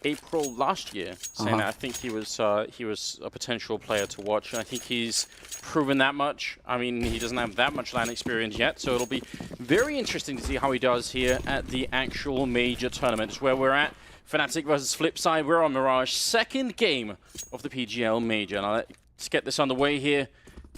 April last year, saying that I think he was a potential player to watch. And I think he's proven that much. I mean, he doesn't have that much LAN experience yet, so it'll be very interesting to see how he does here at the actual major tournament. It's where we're at. Fnatic versus Flipside. We're on Mirage, second game of the PGL major. Now let's get this underway here.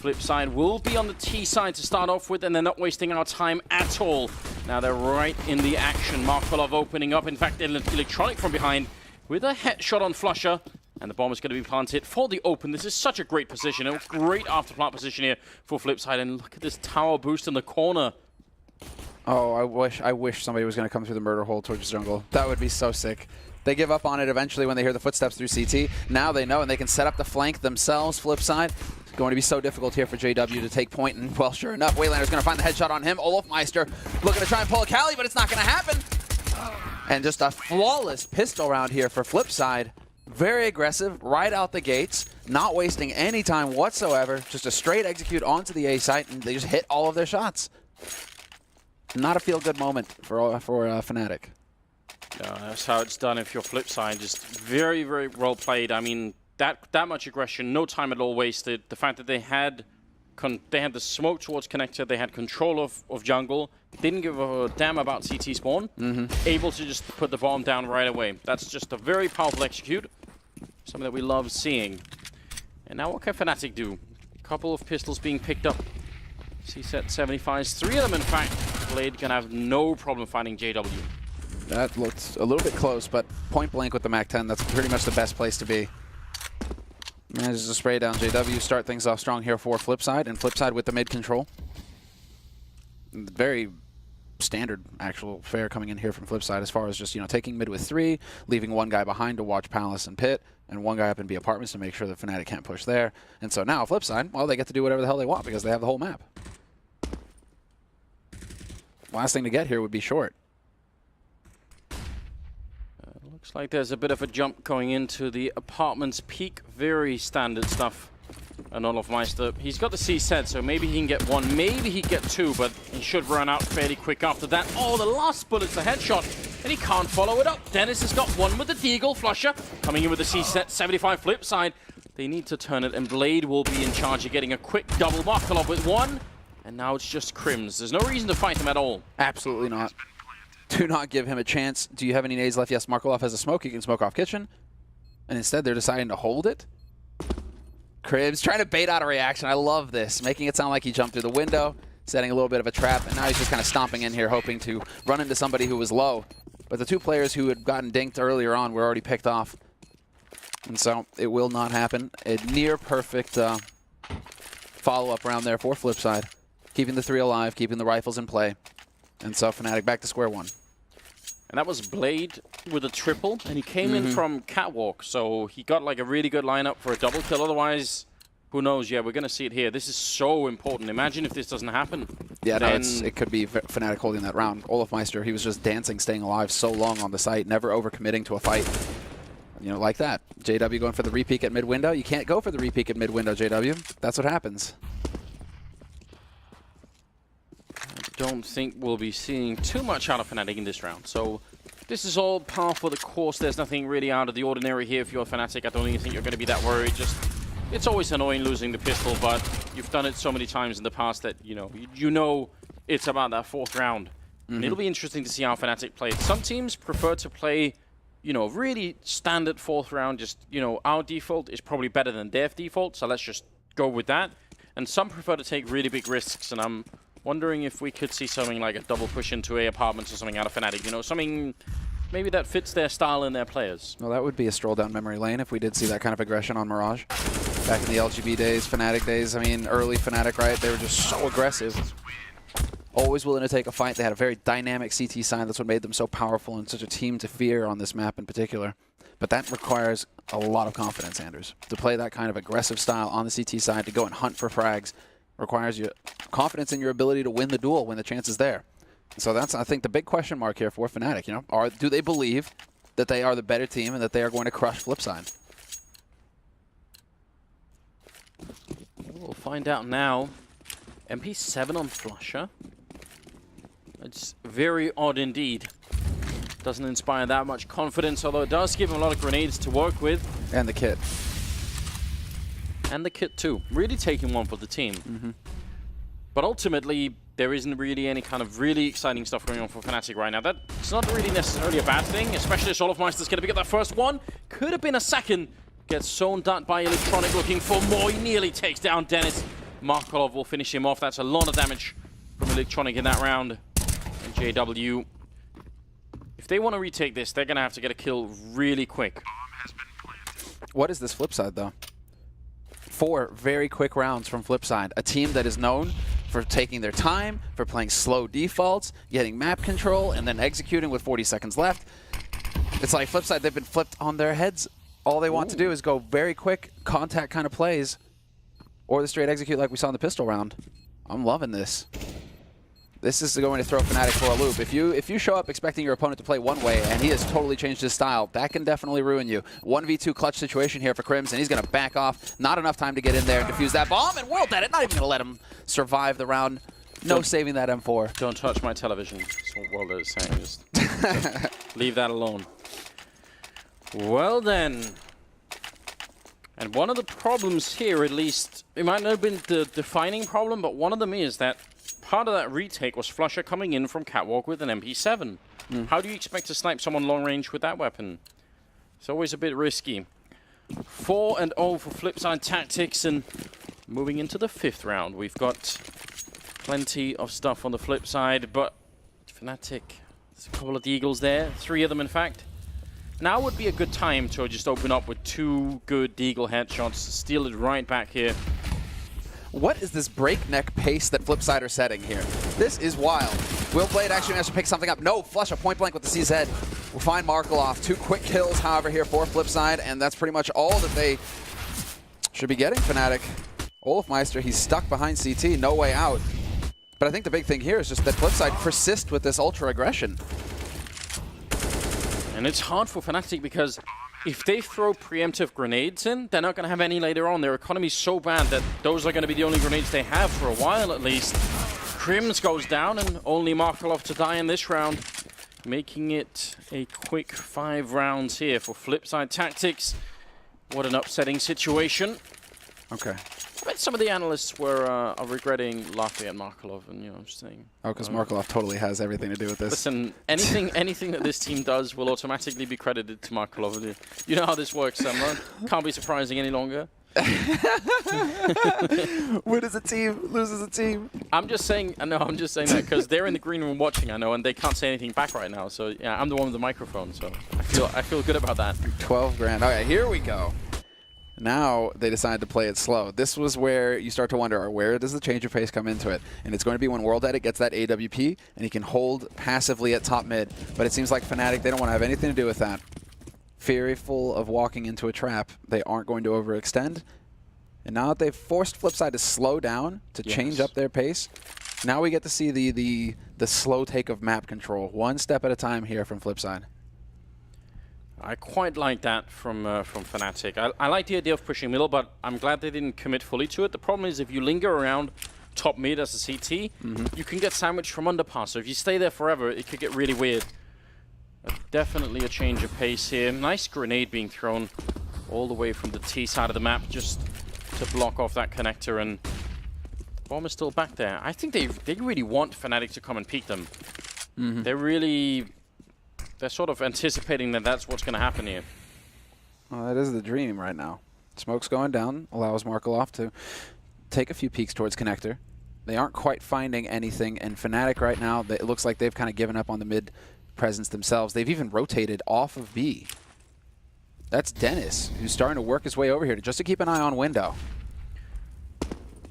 Flipside will be on the T side to start off with, and they're not wasting our time at all. Now they're right in the action. markeloff opening up. In fact, Electronic from behind with a headshot on flusha. And the bomb is going to be planted for the open. This is such a great position. A great after-plant position here for Flipside. And look at this tower boost in the corner. Oh, I wish somebody was going to come through the murder hole towards the jungle. That would be so sick. They give up on it eventually when they hear the footsteps through CT. Now they know, and they can set up the flank themselves. Flipside. It's going to be so difficult here for JW to take point. And, well, sure enough, wayLander's going to find the headshot on him. olofmeister looking to try and pull a Cali, but it's not going to happen. And just a flawless pistol round here for Flipside. Very aggressive, right out the gates, not wasting any time whatsoever. Just a straight execute onto the A site, and they just hit all of their shots. Not a feel-good moment for Fnatic. No, that's how it's done if you're Flipside. Just very, very well played. I mean, that much aggression, no time at all wasted. The fact that they had the smoke towards connector, they had control of jungle, didn't give a damn about CT spawn, able to just put the bomb down right away. That's just a very powerful execute, something that we love seeing. And now what can Fnatic do? A couple of pistols being picked up. C-set 75s, 3 of them in fact. Blade gonna have no problem finding JW. That looked a little bit close, but point blank with the MAC-10, that's pretty much the best place to be. Manages to spray down JW, start things off strong here for Flipside, and Flipside with the mid control. Very standard actual fare coming in here from Flipside as far as just, taking mid with 3, leaving one guy behind to watch Palace and Pit, and one guy up in B apartments to make sure that Fnatic can't push there. And so now Flipside, well, they get to do whatever the hell they want because they have the whole map. Last thing to get here would be short. Looks like there's a bit of a jump going into the apartment's peak. Very standard stuff. And olofmeister, he's got the C set, so maybe he can get 1, maybe he can get 2, but he should run out fairly quick after that. Oh, the last bullet's a headshot, and he can't follow it up. Dennis has got 1 with the Deagle. flusha coming in with the C set, 75 Flipside. They need to turn it, and Blade will be in charge of getting a quick double. markeloff with 1, and now it's just KRiMZ. There's no reason to fight him at all. Absolutely not. Do not give him a chance. Do you have any nades left? Yes, markeloff has a smoke. He can smoke off kitchen. And instead, they're deciding to hold it. KRiMZ trying to bait out a reaction. I love this. Making it sound like he jumped through the window, setting a little bit of a trap. And now he's just kind of stomping in here, hoping to run into somebody who was low. But the 2 players who had gotten dinked earlier on were already picked off. And so it will not happen. A near perfect follow-up round there for Flipside. Keeping the 3 alive, keeping the rifles in play. And so Fnatic back to square one. And that was Blade with a triple, and he came in from Catwalk, so he got like a really good lineup for a double kill. Otherwise, who knows? Yeah, we're going to see it here. This is so important. Imagine if this doesn't happen. Yeah, no, it could be Fnatic holding that round. olofmeister, he was just dancing, staying alive so long on the site, never overcommitting to a fight. Like that. JW going for the re-peek at mid-window. You can't go for the re-peek at mid-window, JW. That's what happens. Don't think we'll be seeing too much out of Fnatic in this round. So this is all par for the course. There's nothing really out of the ordinary here if you're Fnatic. I don't even think you're going to be that worried. Just, it's always annoying losing the pistol, but you've done it so many times in the past that, you know it's about that 4th round. And it'll be interesting to see how Fnatic play. Some teams prefer to play, really standard 4th round. Just, our default is probably better than their default, so let's just go with that. And some prefer to take really big risks, and I'm wondering if we could see something like a double push into A apartments or something out of Fnatic. Something maybe that fits their style and their players. Well, that would be a stroll down memory lane if we did see that kind of aggression on Mirage. Back in the LGB days, Fnatic days, I mean, early Fnatic, right? They were just so aggressive. Always willing to take a fight. They had a very dynamic CT side. That's what made them so powerful and such a team to fear on this map in particular. But that requires a lot of confidence, Anders. To play that kind of aggressive style on the CT side, to go and hunt for frags, requires you confidence in your ability to win the duel when the chance is there. So that's, I think, the big question mark here for Fnatic. Do they believe that they are the better team and that they are going to crush Flipside? We'll find out now. MP7 on flusha. It's very odd indeed. Doesn't inspire that much confidence, although it does give him a lot of grenades to work with. And the kit. And the kit too. Really taking one for the team. But ultimately, there isn't really any kind of really exciting stuff going on for Fnatic right now. That's not really necessarily a bad thing, especially as Olofmeister's going to pick up that first one. Could have been a second. Gets sewn down by Electronic, looking for more. He nearly takes down Dennis. markeloff will finish him off. That's a lot of damage from Electronic in that round. And JW, if they want to retake this, they're going to have to get a kill really quick. What is this Flipside, though? 4 very quick rounds from Flipside. A team that is known for taking their time, for playing slow defaults, getting map control, and then executing with 40 seconds left. It's like Flipside, they've been flipped on their heads. All they want to do is go very quick, contact kind of plays, or the straight execute like we saw in the pistol round. I'm loving this. This is going to throw Fnatic for a loop. If you show up expecting your opponent to play one way and he has totally changed his style, that can definitely ruin you. 1v2 clutch situation here for KRiMZ, and he's going to back off. Not enough time to get in there and defuse that bomb, and WorldEdit not even going to let him survive the round. No saving that M4. Don't touch my television. That's what WorldEdit is saying. Just leave that alone. Well then. And one of the problems here, at least, it might not have been the defining problem, but one of them is that part of that retake was flusha coming in from Catwalk with an MP7. How do you expect to snipe someone long range with that weapon? It's always a bit risky. 4-0 for Flipside Tactics, and moving into the 5th round. We've got plenty of stuff on the flip side, but Fnatic, there's a couple of Deagles there, 3 of them in fact. Now would be a good time to just open up with 2 good Deagle headshots, steal it right back here. What is this breakneck pace that Flipside are setting here? This is wild. Will Blade actually manage to pick something up? No, flusha point blank with the CZ. We'll find markeloff. 2 quick kills, however, here for Flipside, and that's pretty much all that they should be getting, Fnatic. Olofmeister, he's stuck behind CT, no way out. But I think the big thing here is just that Flipside persist with this ultra aggression. And it's hard for Fnatic because if they throw preemptive grenades in, they're not going to have any later on. Their economy's so bad that those are going to be the only grenades they have for a while at least. KRiMZ goes down, and only markeloff to die in this round, making it a quick 5 rounds here for Flipside Tactics. What an upsetting situation. Okay. I bet some of the analysts were are regretting laughing at markeloff, and I'm just saying. Oh, because markeloff totally has everything to do with this. Listen, anything that this team does will automatically be credited to markeloff. You know how this works, Samra. Can't be surprising any longer. Wins a team, loses a team. I'm just saying. I know. I'm just saying that because they're in the green room watching. I know, and they can't say anything back right now. So yeah, I'm the one with the microphone. So I feel good about that. 12 grand. All right, here we go. Now they decide to play it slow. This was where you start to wonder, where does the change of pace come into it? And it's going to be when WorldEdit gets that AWP and he can hold passively at top mid. But it seems like Fnatic, they don't want to have anything to do with that. Fearful of walking into a trap, they aren't going to overextend. And now that they've forced Flipside to slow down, to change up their pace, now we get to see the slow take of map control. 1 step at a time here from Flipside. I quite like that from Fnatic. I like the idea of pushing middle, but I'm glad they didn't commit fully to it. The problem is if you linger around top mid as a CT, you can get sandwiched from underpass. So if you stay there forever, it could get really weird. Definitely a change of pace here. Nice grenade being thrown all the way from the T side of the map just to block off that connector, and the bomb is still back there. I think they really want Fnatic to come and peek them. They're sort of anticipating that that's what's going to happen here. Well, that is the dream right now. Smoke's going down, allows markeloff to take a few peeks towards connector. They aren't quite finding anything, and Fnatic right now, it looks like they've kind of given up on the mid presence themselves. They've even rotated off of B. That's Dennis, who's starting to work his way over here just to keep an eye on window.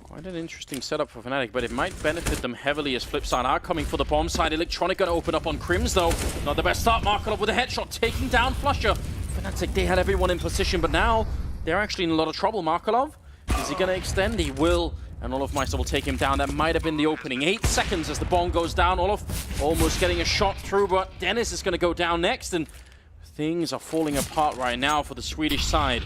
Quite an interesting setup for Fnatic, but it might benefit them heavily as Flipside are coming for the bomb side. Electronic going to open up on KRiMZ though. Not the best start. markeloff with a headshot, taking down flusha. Fnatic, they had everyone in position, but now they're actually in a lot of trouble. markeloff, is he going to extend? He will, and Olofmeister will take him down. That might have been the opening. 8 seconds as the bomb goes down. Olof almost getting a shot through, but Dennis is going to go down next, and things are falling apart right now for the Swedish side.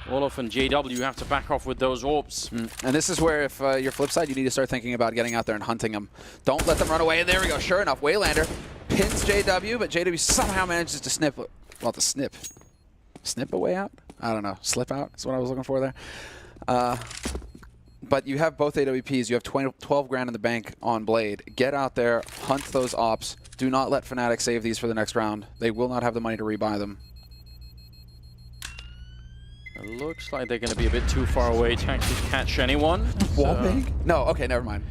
Olof and JW have to back off with those orbs. And this is where, if you're Flipside, you need to start thinking about getting out there and hunting them. Don't let them run away. And there we go. Sure enough, wayLander pins JW, but JW somehow manages to snip a way out? I don't know. Slip out is what I was looking for there. But you have both AWPs. You have 12 grand in the bank on Blade. Get out there, hunt those ops. Do not let Fnatic save these for the next round. They will not have the money to rebuy them. It looks like they're going to be a bit too far away to actually catch anyone. Wallbang? No, okay, never mind.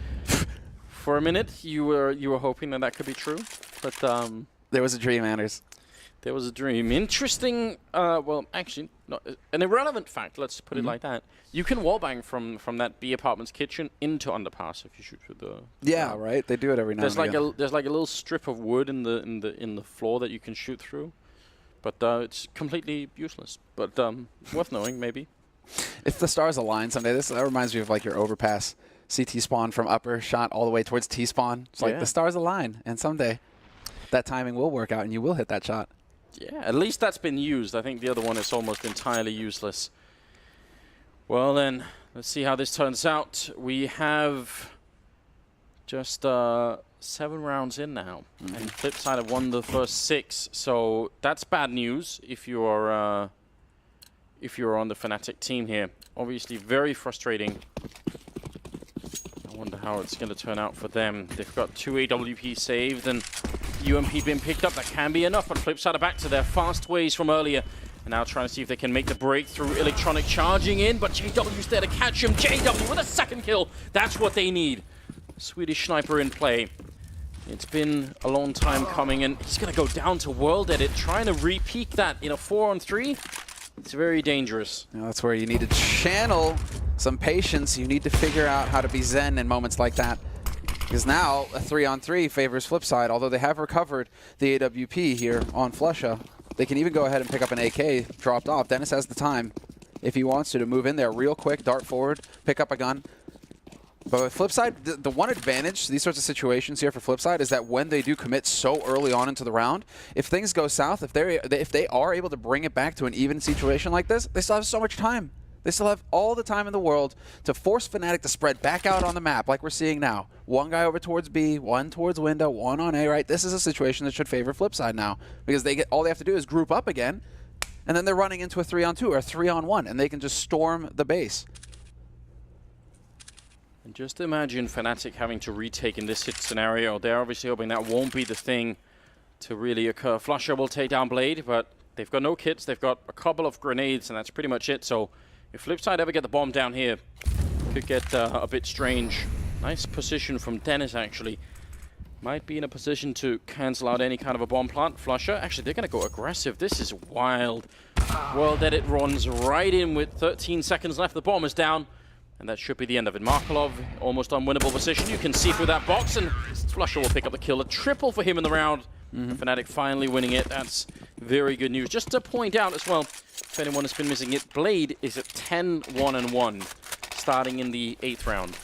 For a minute, you were hoping that that could be true, but there was a dream, Anders. There was a dream. Interesting. Well, actually, not an irrelevant fact. Let's put it like that. You can wallbang from that B apartment's kitchen into underpass if you shoot with the. Yeah, right. They do it every now and again. There's like a little strip of wood in the floor that you can shoot through, but it's completely useless. But worth knowing, maybe. If the stars align someday, that reminds me of like your overpass CT spawn from upper shot all the way towards T spawn. It's like the stars align, and someday that timing will work out, and you will hit that shot. Yeah, at least that's been used. I think the other one is almost entirely useless. Well then, let's see how this turns out. We have just 7 rounds in now, and Flipside have won the first 6. So that's bad news if you're on the Fnatic team here. Obviously, very frustrating. I wonder how it's going to turn out for them. They've got 2 AWP saved and UMP been picked up. That can be enough, but Flipside are back to their fast ways from earlier. And now trying to see if they can make the breakthrough. Electronic charging in, but JW's there to catch him. JW with a second kill. That's what they need. Swedish sniper in play. It's been a long time coming, and he's going to go down to WorldEdit, trying to re-peak that in a 4-on-3. It's very dangerous. You know, that's where you need to channel some patience. You need to figure out how to be zen in moments like that. Because now a 3-on-3 favors Flipside, although they have recovered the AWP here on flusha. They can even go ahead and pick up an AK dropped off. Dennis has the time, if he wants to move in there real quick, dart forward, pick up a gun. But with Flipside, the one advantage to these sorts of situations here for Flipside is that when they do commit so early on into the round, if things go south, if they are able to bring it back to an even situation like this, they still have so much time. They still have all the time in the world to force Fnatic to spread back out on the map like we're seeing now. One guy over towards B, one towards window, one on A, right? This is a situation that should favor Flipside now because all they have to do is group up again, and then they're running into a 3-on-2 or a 3-on-1, and they can just storm the base. And just imagine Fnatic having to retake in this hit scenario. They're obviously hoping that won't be the thing to really occur. flusha will take down Blade, but they've got no kits. They've got a couple of grenades, and that's pretty much it. So if Flipside ever get the bomb down here, it could get a bit strange. Nice position from Dennis, actually. Might be in a position to cancel out any kind of a bomb plant. flusha, actually, they're going to go aggressive. This is wild. WorldEdit runs right in with 13 seconds left. The bomb is down, and that should be the end of it. markeloff, almost unwinnable position. You can see through that box, and flusha will pick up the kill. A triple for him in the round. Fnatic finally winning it. That's very good news. Just to point out as well, if anyone has been missing it, Blade is at 10-1-1, starting in the 8th round.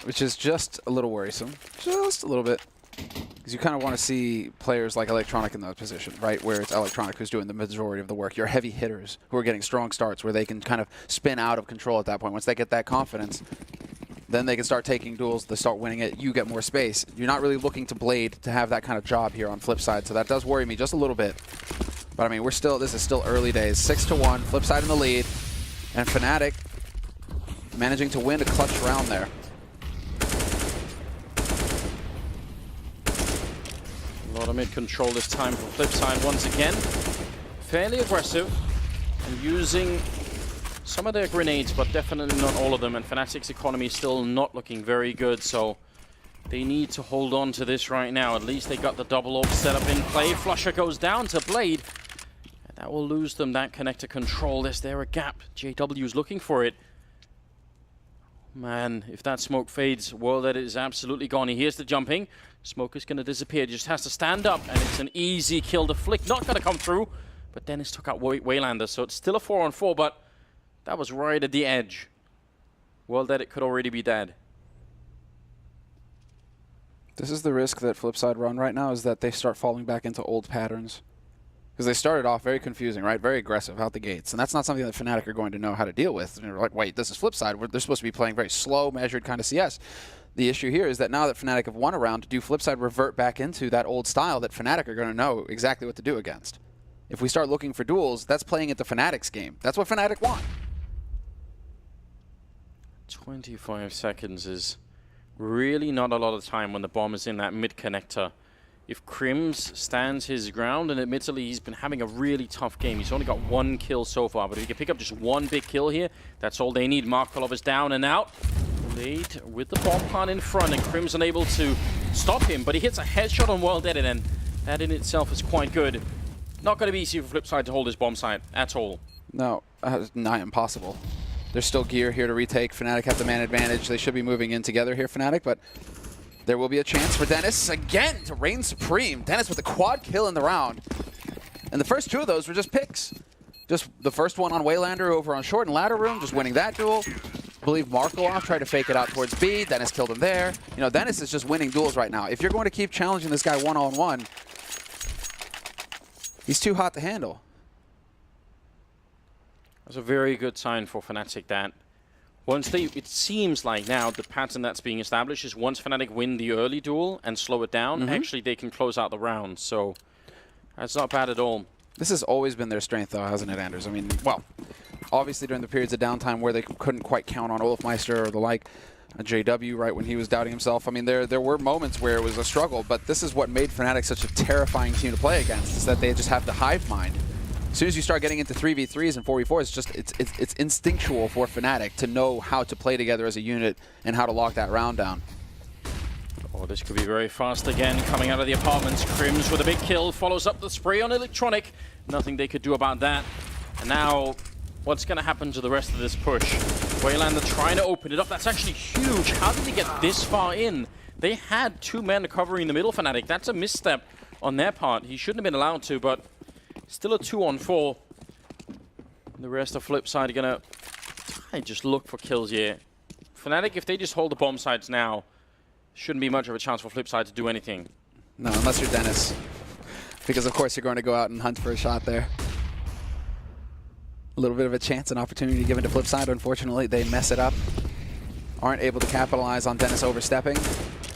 Which is just a little worrisome. Just a little bit. Because you kind of want to see players like Electronic in that position, right? Where it's Electronic who's doing the majority of the work. Your heavy hitters who are getting strong starts where they can kind of spin out of control at that point. Once they get that confidence, then they can start taking duels, they start winning it, you get more space. You're not really looking to Blade to have that kind of job here on Flipside, so that does worry me just a little bit. But I mean, this is still early days. 6-1, Flipside in the lead, and Fnatic managing to win a clutch round there. A lot of mid-control this time for Flipside once again. Fairly aggressive, and using some of their grenades, but definitely not all of them. And Fnatic's economy is still not looking very good, so they need to hold on to this right now. At least they got the double orb set up in play. flusha goes down to Blade, and that will lose them that connector control. Is there a gap? JW's looking for it. Man, if that smoke fades, WorldEdit is absolutely gone. He hears the jumping. Smoke is going to disappear. Just has to stand up, and it's an easy kill to flick. Not going to come through, but Dennis took out wayLander, so it's still a 4-on-4, but that was right at the edge. WorldEdit could already be dead. This is the risk that Flipside run right now, is that they start falling back into old patterns. Because they started off very confusing, right? Very aggressive out the gates. And that's not something that Fnatic are going to know how to deal with. And you're like, wait, this is Flipside. They're supposed to be playing very slow, measured kind of CS. The issue here is that now that Fnatic have won a round, do Flipside revert back into that old style that Fnatic are going to know exactly what to do against? If we start looking for duels, that's playing into Fnatic's game. That's what Fnatic want. 25 seconds is really not a lot of time when the bomb is in that mid-connector. If KRiMZ stands his ground, and admittedly he's been having a really tough game. He's only got 1 kill so far, but if he can pick up just 1 big kill here, that's all they need. markeloff is down and out. Blade with the bomb plant in front, and KRiMZ unable to stop him, but he hits a headshot on WorldEdit, and that in itself is quite good. Not going to be easy for Flipside to hold his bomb site at all. No, nigh impossible. There's still gear here to retake. Fnatic have the man advantage. They should be moving in together here, Fnatic, but there will be a chance for Dennis again to reign supreme. Dennis with a quad kill in the round. And the first 2 of those were just picks. Just the first one on wayLander over on short and ladder room, just winning that duel. I believe markeloff tried to fake it out towards B. Dennis killed him there. You know, Dennis is just winning duels right now. If you're going to keep challenging this guy one-on-one, he's too hot to handle. That's a very good sign for Fnatic that once they, it seems like now the pattern that's being established is once Fnatic win the early duel and slow it down, actually they can close out the round. So that's not bad at all. This has always been their strength, though, hasn't it, Anders? I mean, well, obviously during the periods of downtime where they couldn't quite count on Olofmeister or the like, JW, right, when he was doubting himself. I mean, there were moments where it was a struggle, but this is what made Fnatic such a terrifying team to play against, is that they just have the hive mind. As soon as you start getting into 3v3s and 4v4s, it's instinctual for Fnatic to know how to play together as a unit and how to lock that round down. Oh, this could be very fast again, coming out of the apartments. KRiMZ with a big kill, follows up the spray on Electronic. Nothing they could do about that. And now, what's going to happen to the rest of this push? wayLander trying to open it up. That's actually huge. How did they get this far in? They had 2 men covering the middle, Fnatic. That's a misstep on their part. He shouldn't have been allowed to, but still a 2-on-4. The rest of Flipside are going to just look for kills here. Fnatic, if they just hold the bomb sites now, shouldn't be much of a chance for Flipside to do anything. No, unless you're Dennis. Because, of course, you're going to go out and hunt for a shot there. A little bit of a chance and opportunity given to Flipside. Unfortunately, they mess it up. Aren't able to capitalize on Dennis overstepping.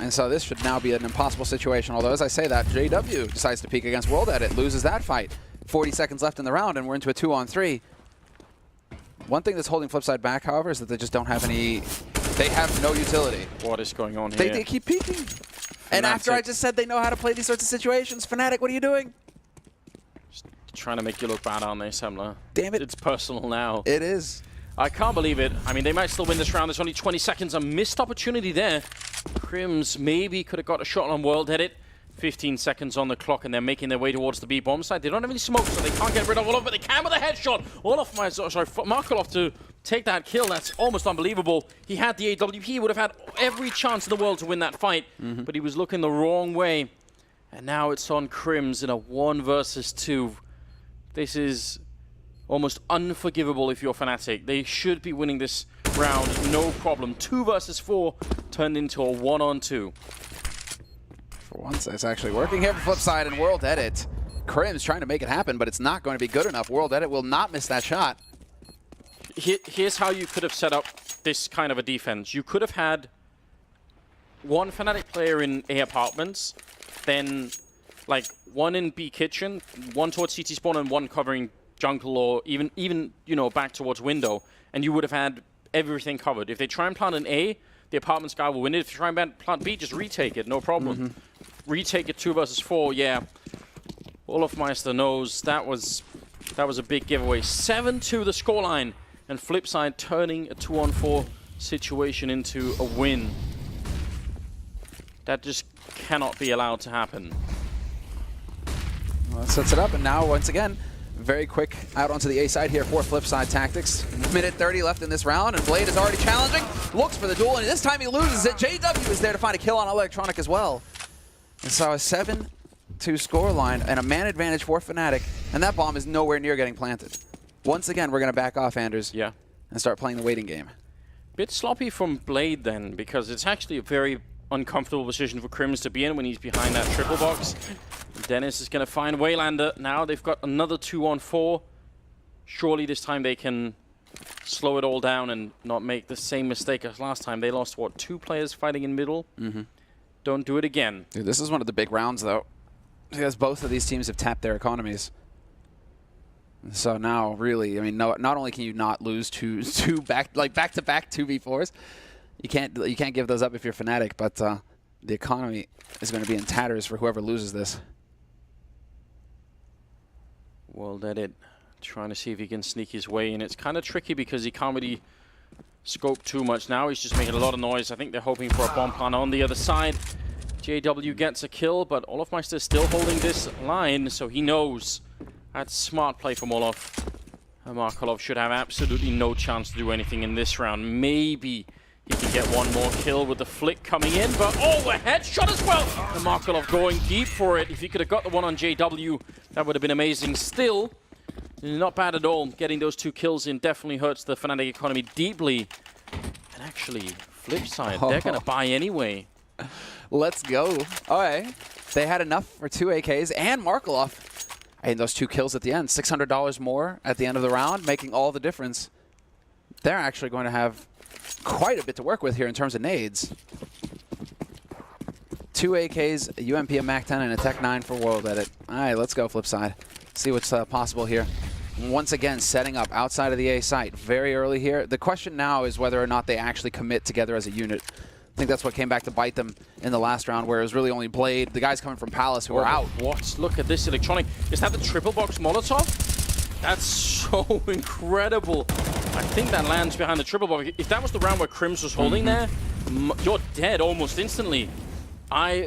And so this should now be an impossible situation. Although, as I say that, JW decides to peek against WorldEdit, loses that fight. 40 seconds left in the round, and we're into a 2-on-3. One thing that's holding Flipside back, however, is that they just don't have any... They have no utility. What is going on here? They keep peeking. And after I just said they know how to play these sorts of situations, Fnatic, what are you doing? Just trying to make you look bad, aren't they, Semler? Damn it. It's personal now. It is. I can't believe it. I mean, they might still win this round. There's only 20 seconds. A missed opportunity there. KRiMZ maybe could have got a shot on WorldEdit. 15 seconds on the clock, and they're making their way towards the B bomb side. They don't have any smoke, so they can't get rid of Olaf, but they can with a headshot. markeloff to take that kill. That's almost unbelievable. He had the AWP. He would have had every chance in the world to win that fight, but he was looking the wrong way. And now it's on KRiMZ in a 1 versus 2. This is almost unforgivable if you're Fnatic. They should be winning this round, no problem. 2 versus 4 turned into a 1-on-2. For once, it's actually working here for Flipside and WorldEdit. KRiMZ trying to make it happen, but it's not going to be good enough. WorldEdit will not miss that shot. Here's how you could have set up this kind of a defense. You could have had 1 Fnatic player in A apartments, then like 1 in B kitchen, 1 towards CT spawn, and 1 covering jungle, or even you know, back towards window, and you would have had everything covered. If they try and plant an A, the apartments guy will win it. If they try and plant B, just retake it, no problem. Retake it 2 versus 4, yeah. Olofmeister knows that was a big giveaway. 7-2 the scoreline, and Flipside turning a 2-on-4 situation into a win. That just cannot be allowed to happen. Well, that sets it up, and now once again, very quick out onto the A side here for Flipside Tactics. Minute 30 left in this round, and Blade is already challenging. Looks for the duel, and this time he loses it. JW is there to find a kill on Electronic as well. And so a 7-2 scoreline and a man advantage for Fnatic, and that bomb is nowhere near getting planted. Once again, we're going to back off, Anders, and start playing the waiting game. Bit sloppy from Blade then, because it's actually a very uncomfortable position for KRiMZ to be in when he's behind that triple box. Dennis is going to find wayLander. Now they've got another 2-on-4. Surely this time they can slow it all down and not make the same mistake as last time. They lost, what, 2 players fighting in middle? Don't do it again. Dude, this is one of the big rounds, though, because both of these teams have tapped their economies. So now, really, I mean, not only can you not lose two back-to-back 2v4s, you can't give those up if you're Fnatic, but the economy is going to be in tatters for whoever loses this. WorldEdit trying to see if he can sneak his way in. It's kind of tricky because he can't really scope too much now. He's just making a lot of noise. I think they're hoping for a bomb plant on the other side. JW gets a kill, but Olofmeister is still holding this line, so he knows. That's smart play from Olof. markeloff should have absolutely no chance to do anything in this round. Maybe he can get one more kill with the flick coming in, but a headshot as well! And markeloff going deep for it. If he could have got the one on JW, that would have been amazing. Still, not bad at all. Getting those 2 kills in definitely hurts the Fnatic economy deeply. And actually, Flipside, they're going to buy anyway. Let's go. All right. They had enough for 2 AKs and markeloff. And those 2 kills at the end, $600 more at the end of the round, making all the difference. They're actually going to have quite a bit to work with here in terms of nades. 2 AKs, a UMP, a MAC-10, and a Tech-9 for WorldEdit. All right, let's go, Flipside. See what's possible here. Once again, setting up outside of the A site very early here. The question now is whether or not they actually commit together as a unit. I think that's what came back to bite them in the last round, where it was really only Blade, the guys coming from Palace, who were out. What? Look at this electronic. Is that the triple box Molotov? That's so incredible. I think that lands behind the triple box. If that was the round where KRiMZ was holding there, you're dead almost instantly.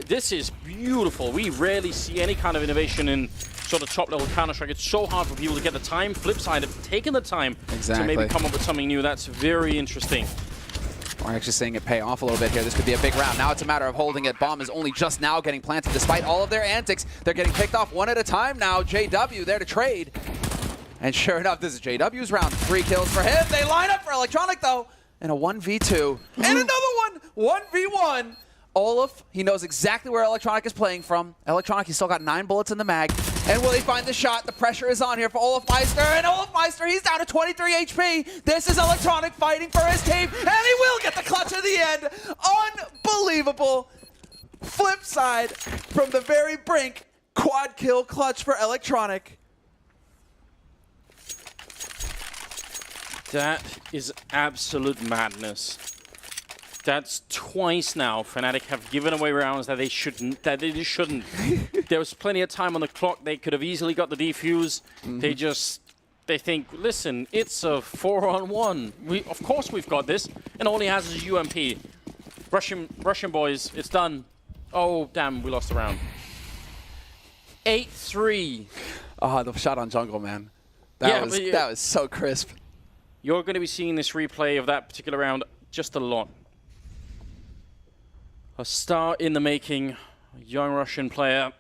This is beautiful. We rarely see any kind of innovation in sort of top-level Counter-Strike. It's so hard for people to get the time. Flipside have taken the time to maybe come up with something new. That's very interesting. We're actually seeing it pay off a little bit here. This could be a big round. Now it's a matter of holding it. Bomb is only just now getting planted. Despite all of their antics, they're getting picked off one at a time now. JW there to trade. And sure enough, this is JW's round. 3 kills for him. They line up for Electronic, though. And a 1v2. And another one. 1v1. Olof, he knows exactly where Electronic is playing from. Electronic, he's still got 9 bullets in the mag. And will he find the shot? The pressure is on here for Olofmeister. And Olofmeister, he's down to 23 HP. This is Electronic fighting for his team. And he will get the clutch at the end. Unbelievable. Flipside from the very brink. Quad kill clutch for Electronic. That is absolute madness. That's twice now Fnatic have given away rounds that they shouldn't. There was plenty of time on the clock. They could have easily got the defuse. They think, listen, it's a 4-on-1. Of course we've got this. And all he has is a UMP. Russian boys, it's done. Oh, damn, we lost the round. 8-3. Oh, the shot on jungle, man. That was so crisp. You're going to be seeing this replay of that particular round just a lot. A star in the making, a young Russian player,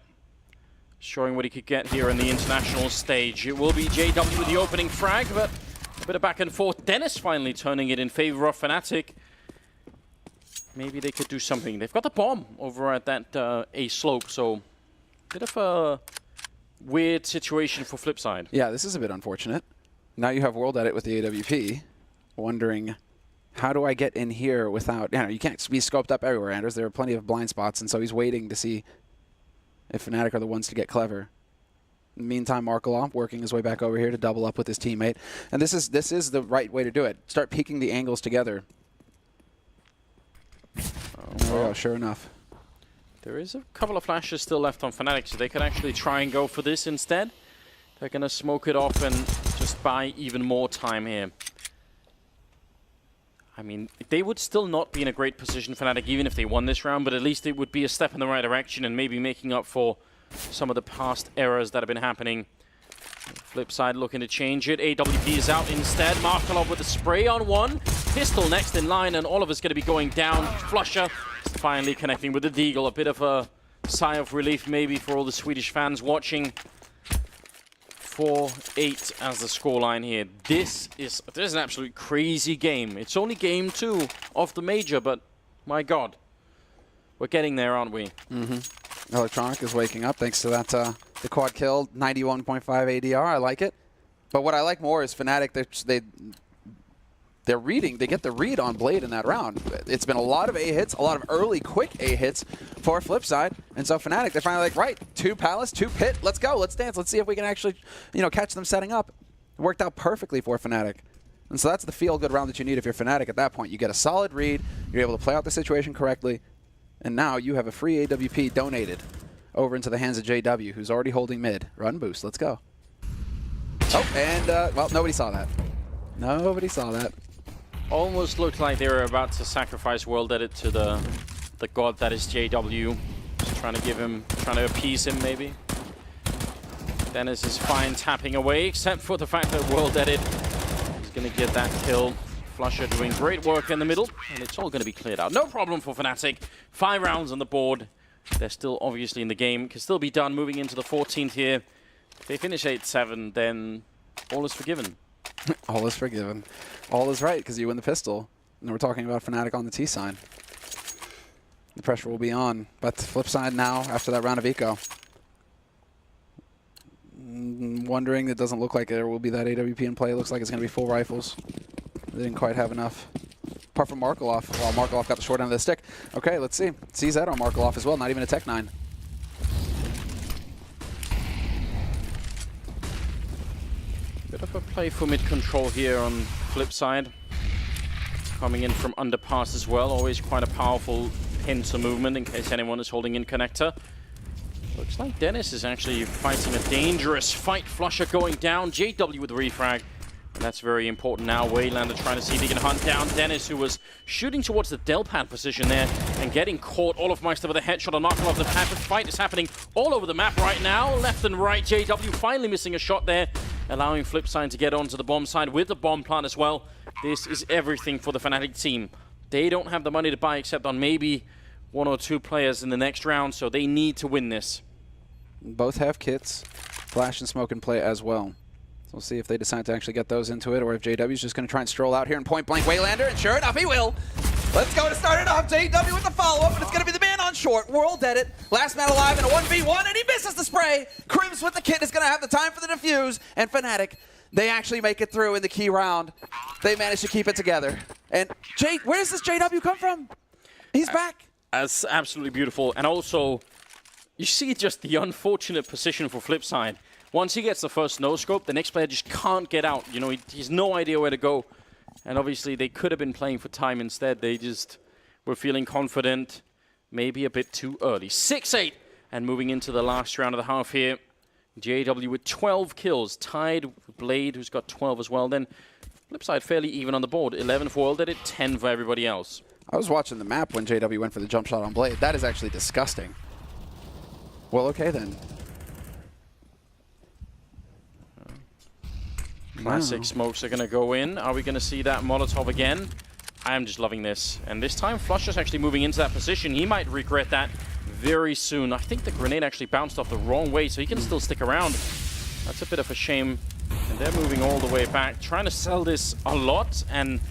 showing what he could get here on the international stage. It will be JW with the opening frag, but a bit of back and forth. Dennis finally turning it in favor of Fnatic. Maybe they could do something. They've got the bomb over at that A slope, so a bit of a weird situation for Flipside. Yeah, this is a bit unfortunate. Now you have WorldEdit with the AWP, wondering, how do I get in here without, you can't be scoped up everywhere, Anders. There are plenty of blind spots, and so he's waiting to see if Fnatic are the ones to get clever. In the meantime, markeloff working his way back over here to double up with his teammate. And this is the right way to do it. Start peeking the angles together. Oh, sure enough. There is a couple of flashes still left on Fnatic, so they can actually try and go for this instead. They're going to smoke it off and just buy even more time here. I mean, they would still not be in a great position, Fnatic, even if they won this round, but at least it would be a step in the right direction and maybe making up for some of the past errors that have been happening. Flipside looking to change it. AWP is out instead. markeloff with a spray on one. Pistol next in line, and all of us going to be going down. flusha finally connecting with the Deagle. A bit of a sigh of relief maybe for all the Swedish fans watching. 4-8 as the scoreline here. This is an absolute crazy game. It's only game 2 of the major, but my God, we're getting there, aren't we? Electronic is waking up thanks to that the quad kill, 91.5 ADR. I like it. But what I like more is Fnatic. they're reading. They get the read on Blade in that round. It's been a lot of A hits, a lot of early quick A hits for Flipside, and so Fnatic, they're finally like, right, 2 Palace, 2 Pit, let's go, let's dance, let's see if we can actually, catch them setting up. It worked out perfectly for Fnatic. And so that's the feel-good round that you need if you're Fnatic at that point. You get a solid read, you're able to play out the situation correctly, and now you have a free AWP donated over into the hands of JW, who's already holding mid. Run boost, let's go. Oh, and, well, nobody saw that. Nobody saw that. Almost looked like they were about to sacrifice WorldEdit to the god that is JW. Just trying to appease him maybe. Dennis is fine tapping away, except for the fact that WorldEdit is going to get that kill. flusha doing great work in the middle, and it's all going to be cleared out. No problem for Fnatic. 5 rounds on the board. They're still obviously in the game. Can still be done moving into the 14th here. If they finish 8-7, then all is forgiven. All is forgiven. All is right, because you win the pistol. And we're talking about Fnatic on the T sign. The pressure will be on. But Flipside now, after that round of eco. Wondering, it doesn't look like there will be that AWP in play. It looks like it's going to be full rifles. They didn't quite have enough. Apart from markeloff. Well, markeloff got the short end of the stick. Okay, let's see. CZ on markeloff as well, not even a Tech 9. Bit of a play for mid-control here on Flipside. Coming in from underpass as well. Always quite a powerful hint to movement in case anyone is holding in connector. Looks like Dennis is actually fighting a dangerous fight. flusha going down. JW with the refrag. And that's very important now. wayLander trying to see if he can hunt down Dennis, who was shooting towards the Delpad position there and getting caught. Olofmeister with a headshot on markeloff. The fight is happening all over the map right now. Left and right. JW finally missing a shot there, allowing Flipside to get onto the bomb side with the bomb plant as well. This is everything for the Fnatic team. They don't have the money to buy except on maybe 1 or 2 players in the next round, so they need to win this. Both have kits. Flash and smoke in play as well. We'll see if they decide to actually get those into it, or if JW's just going to try and stroll out here and point blank wayLander, and sure enough, he will. Let's go to start it off. JW with the follow-up, and it's going to be the man on short. WorldEdit, last man alive in a 1v1, and he misses the spray. KRiMZ with the kit is going to have the time for the defuse, and Fnatic, they actually make it through in the key round. They manage to keep it together. And where does this JW come from? He's back. That's absolutely beautiful, and also, you see just the unfortunate position for Flipside. Once he gets the first no-scope, the next player just can't get out. You know, he has no idea where to go. And obviously, they could have been playing for time instead. They just were feeling confident, maybe a bit too early. 6-8, and moving into the last round of the half here. JW with 12 kills, tied with Blade, who's got 12 as well. Then Flipside fairly even on the board. 11 for WorldEdit, 10 for everybody else. I was watching the map when JW went for the jump shot on Blade. That is actually disgusting. Well, okay then. Classic smokes are going to go in. Are we going to see that Molotov again? I am just loving this. And this time, flusha's actually moving into that position. He might regret that very soon. I think the grenade actually bounced off the wrong way, so he can still stick around. That's a bit of a shame. And they're moving all the way back, trying to sell this a lot, and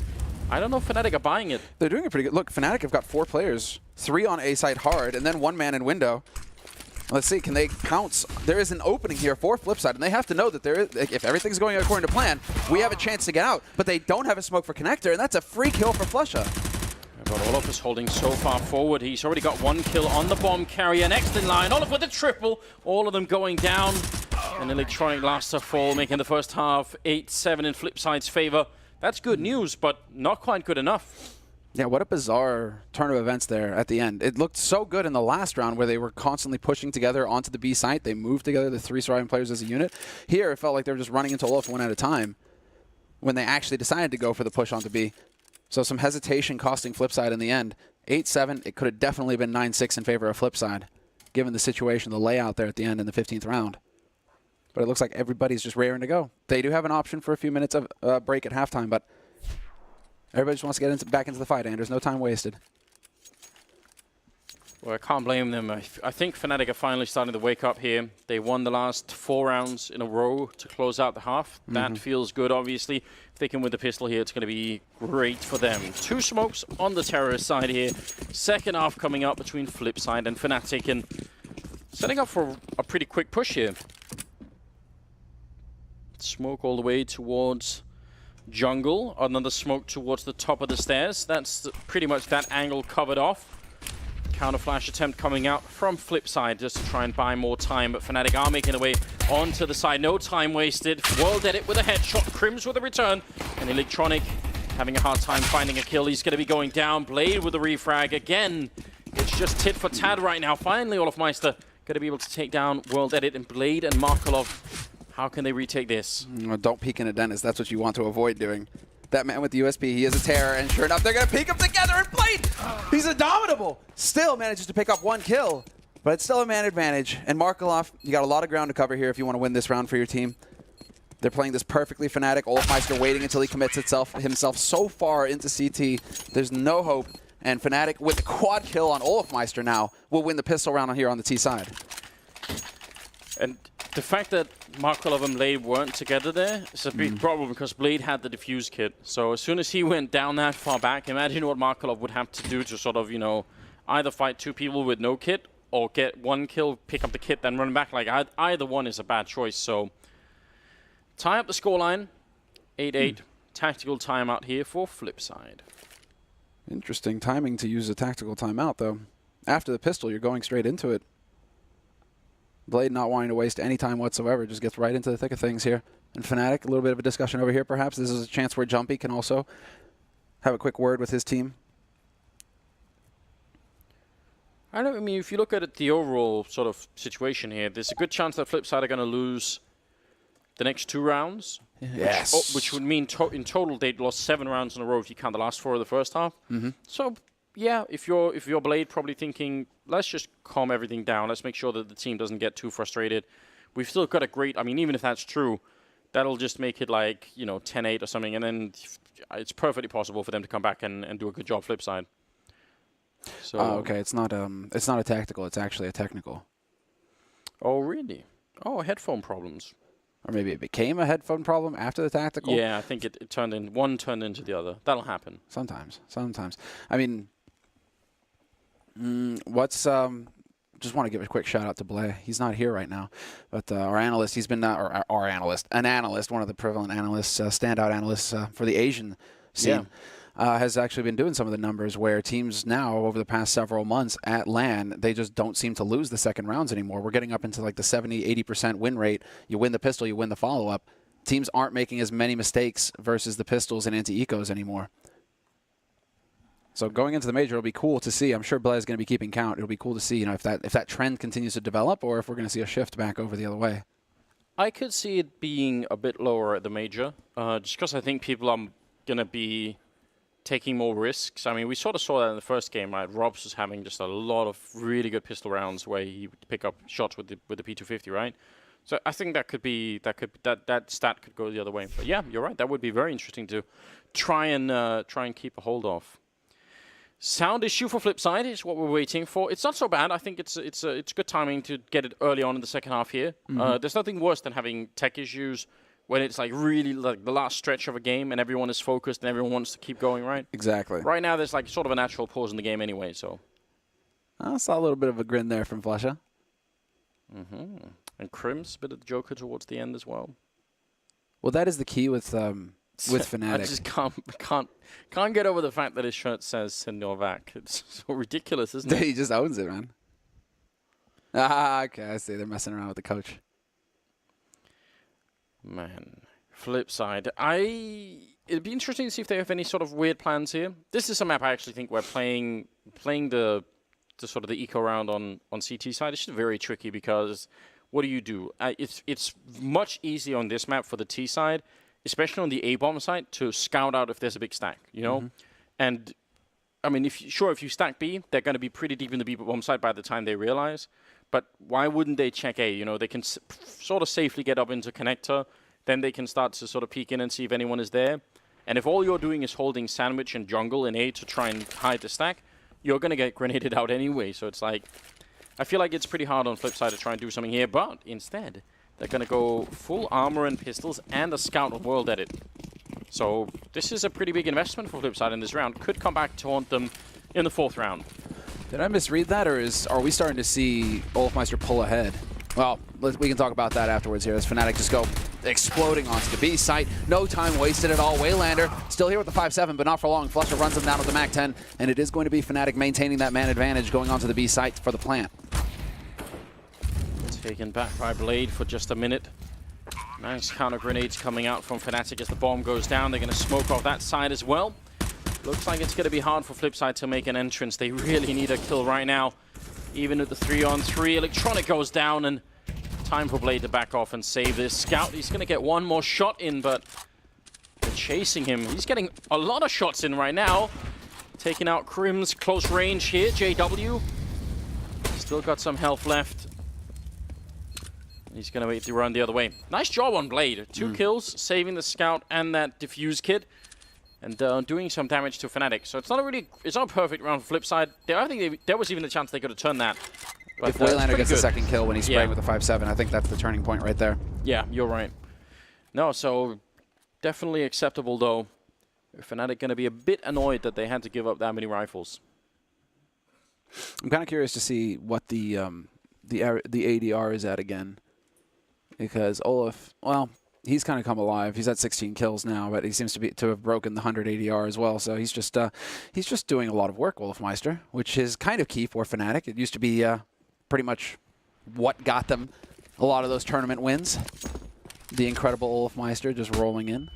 I don't know if Fnatic are buying it. They're doing it pretty good. Look, Fnatic have got 4 players, 3 on A site hard, and then 1 man in window. Let's see, can they pounce? There is an opening here for Flipside, and they have to know that if everything's going according to plan, we have a chance to get out. But they don't have a smoke for connector, and that's a free kill for flusha. But Olof is holding so far forward. He's already got 1 kill on the bomb carrier. Next in line, Olof with a triple. All of them going down. An electronic blaster fall, making the first half 8-7 in Flipside's favor. That's good news, but not quite good enough. Yeah, what a bizarre turn of events there at the end. It looked so good in the last round where they were constantly pushing together onto the B site. They moved together, the 3 surviving players as a unit. Here, it felt like they were just running into Olof one at a time when they actually decided to go for the push onto B. So some hesitation costing Flipside in the end. 8-7, it could have definitely been 9-6 in favor of Flipside, given the situation, the layout there at the end in the 15th round. But it looks like everybody's just raring to go. They do have an option for a few minutes of break at halftime, but everybody just wants to get back into the fight, Anders. No time wasted. Well, I can't blame them. I think Fnatic are finally starting to wake up here. They won the last 4 rounds in a row to close out the half. That feels good, obviously. If they can win the pistol here, it's going to be great for them. 2 smokes on the terrorist side here. Second half coming up between Flipside and Fnatic, and setting up for a pretty quick push here. Smoke all the way towards jungle. Another smoke towards the top of the stairs. That's pretty much that angle covered off. Counter flash attempt coming out from Flipside just to try and buy more time, but Fnatic are making their way onto the side. No time wasted. WorldEdit with a headshot. KRiMZ with a return. And Electronic having a hard time finding a kill. He's going to be going down. Blade with a refrag. Again, it's just tit for tat right now. Finally, olofmeister going to be able to take down WorldEdit, and Blade and markeloff. How can they retake this? Don't peek in a dentist. That's what you want to avoid doing. That man with the USP, he is a terror, and sure enough, they're going to peek him together, and Blade, he's indomitable. Still manages to pick up 1 kill, but it's still a man advantage. And markeloff, you got a lot of ground to cover here if you want to win this round for your team. They're playing this perfectly. Fnatic, olofmeister waiting until he commits himself so far into CT. There's no hope, and Fnatic with the quad kill on olofmeister now will win the pistol round on here on the T side. And the fact that markeloff and Blade weren't together there is a big problem because Blade had the defuse kit. So as soon as he went down that far back, imagine what markeloff would have to do to sort of, you know, either fight 2 people with no kit or get 1 kill, pick up the kit, then run back. Like, either one is a bad choice. So tie up the scoreline, 8-8. Tactical timeout here for Flipside. Interesting timing to use a tactical timeout, though. After the pistol, you're going straight into it. Blade not wanting to waste any time whatsoever, just gets right into the thick of things here. And Fnatic, a little bit of a discussion over here, perhaps. This is a chance where Jumpy can also have a quick word with his team. I mean, if you look at it, the overall sort of situation here, there's a good chance that Flipside are going to lose the next 2 rounds. Yes. Which would mean in total they'd lost 7 rounds in a row if you count the last 4 of the first half. So, yeah, if you're Blade, probably thinking, let's just calm everything down. Let's make sure that the team doesn't get too frustrated. We've still got a great, I mean, even if that's true, that'll just make it like, you know, 10-8 or something, and then it's perfectly possible for them to come back and do a good job Flipside. So, okay, it's not a tactical, it's actually a technical. Oh, really? Oh, headphone problems. Or maybe it became a headphone problem after the tactical? Yeah, I think it turned in, one turned into the other. That'll happen. Sometimes. I mean, just want to give a quick shout out to Blay. He's not here right now, but our analyst, he's been, or our analyst, an analyst, one of the prevalent analysts, standout analysts for the Asian scene, has actually been doing some of the numbers where teams now, over the past several months at LAN, they just don't seem to lose the second rounds anymore. We're getting up into like the 70-80% win rate. You win the pistol, you win the follow-up. Teams aren't making as many mistakes versus the pistols and anti-ecos anymore. So going into the major, it'll be cool to see. I'm sure Blay is going to be keeping count. It'll be cool to see, you know, if that trend continues to develop, or if we're going to see a shift back over the other way. I could see it being a bit lower at the major, just because I think people are going to be taking more risks. I mean, we sort of saw that in the first game, right? Robs was having just a lot of really good pistol rounds where he would pick up shots with the P250, right? So I think that that stat could go the other way. But yeah, you're right. That would be very interesting to try and keep a hold of. Sound issue for Flipside is what we're waiting for. It's not so bad. I think it's good timing to get it early on in the second half here. There's nothing worse than having tech issues when it's like really like the last stretch of a game and everyone is focused and everyone wants to keep going, right? Exactly. Right now there's like sort of a natural pause in the game anyway, so. I saw a little bit of a grin there from flusha. And KRiMZ, bit of the Joker towards the end as well. Well, that is the key with Fnatic. I just can't get over the fact that his shirt says Novak. It's so ridiculous, isn't it? He just owns it, man. Okay, I see. They're messing around with the coach. Man, Flipside. It'd be interesting to see if they have any sort of weird plans here. This is a map I actually think we're playing the sort of the eco round on CT side. It's just very tricky because what do? It's much easier on this map for the T side, especially on the A-bomb side, to scout out if there's a big stack, you know? And, I mean, if you stack B, they're going to be pretty deep in the B-bomb side by the time they realize. But why wouldn't they check A? You know, they can sort of safely get up into connector. Then they can start to sort of peek in and see if anyone is there. And if all you're doing is holding sandwich and jungle in A to try and hide the stack, you're going to get grenaded out anyway. So it's like, I feel like it's pretty hard on Flipside to try and do something here. But instead, they're going to go full armor and pistols and a scout of WorldEdit. So this is a pretty big investment for Flipside in this round. Could come back to haunt them in the 4th round. Did I misread that, or are we starting to see olofmeister pull ahead? Well, we can talk about that afterwards here as Fnatic just go exploding onto the B site. No time wasted at all. wayLander still here with the 5-7, but not for long. flusha runs him down with the MAC-10, and it is going to be Fnatic maintaining that man advantage going onto the B site for the plant. Taken back by Blade for just a minute. Nice counter grenades coming out from Fnatic as the bomb goes down. They're going to smoke off that side as well. Looks like it's going to be hard for Flipside to make an entrance. They really need a kill right now. Even with the 3-on-3, Electronic goes down, and time for Blade to back off and save this. Scout, he's going to get one more shot in, but they're chasing him. He's getting a lot of shots in right now. Taking out KRiMZ, close range here. JW still got some health left. He's going to wait to run the other way. Nice job on Blade. 2 kills, saving the Scout and that Diffuse kit, and doing some damage to Fnatic. So it's not a perfect round for Flipside. I think there was even a chance they could have turned that. But, if wayLander gets the second kill when he's spraying with the 5-7, I think that's the turning point right there. Yeah, you're right. No, so definitely acceptable though. Fnatic going to be a bit annoyed that they had to give up that many rifles. I'm kind of curious to see what the ADR is at again. Because Olaf, well, he's kind of come alive. He's at 16 kills now, but he seems to have broken the 100 ADR as well. So he's just doing a lot of work, Olafmeister, which is kind of key for Fnatic. It used to be pretty much what got them a lot of those tournament wins. The incredible Olafmeister just rolling in.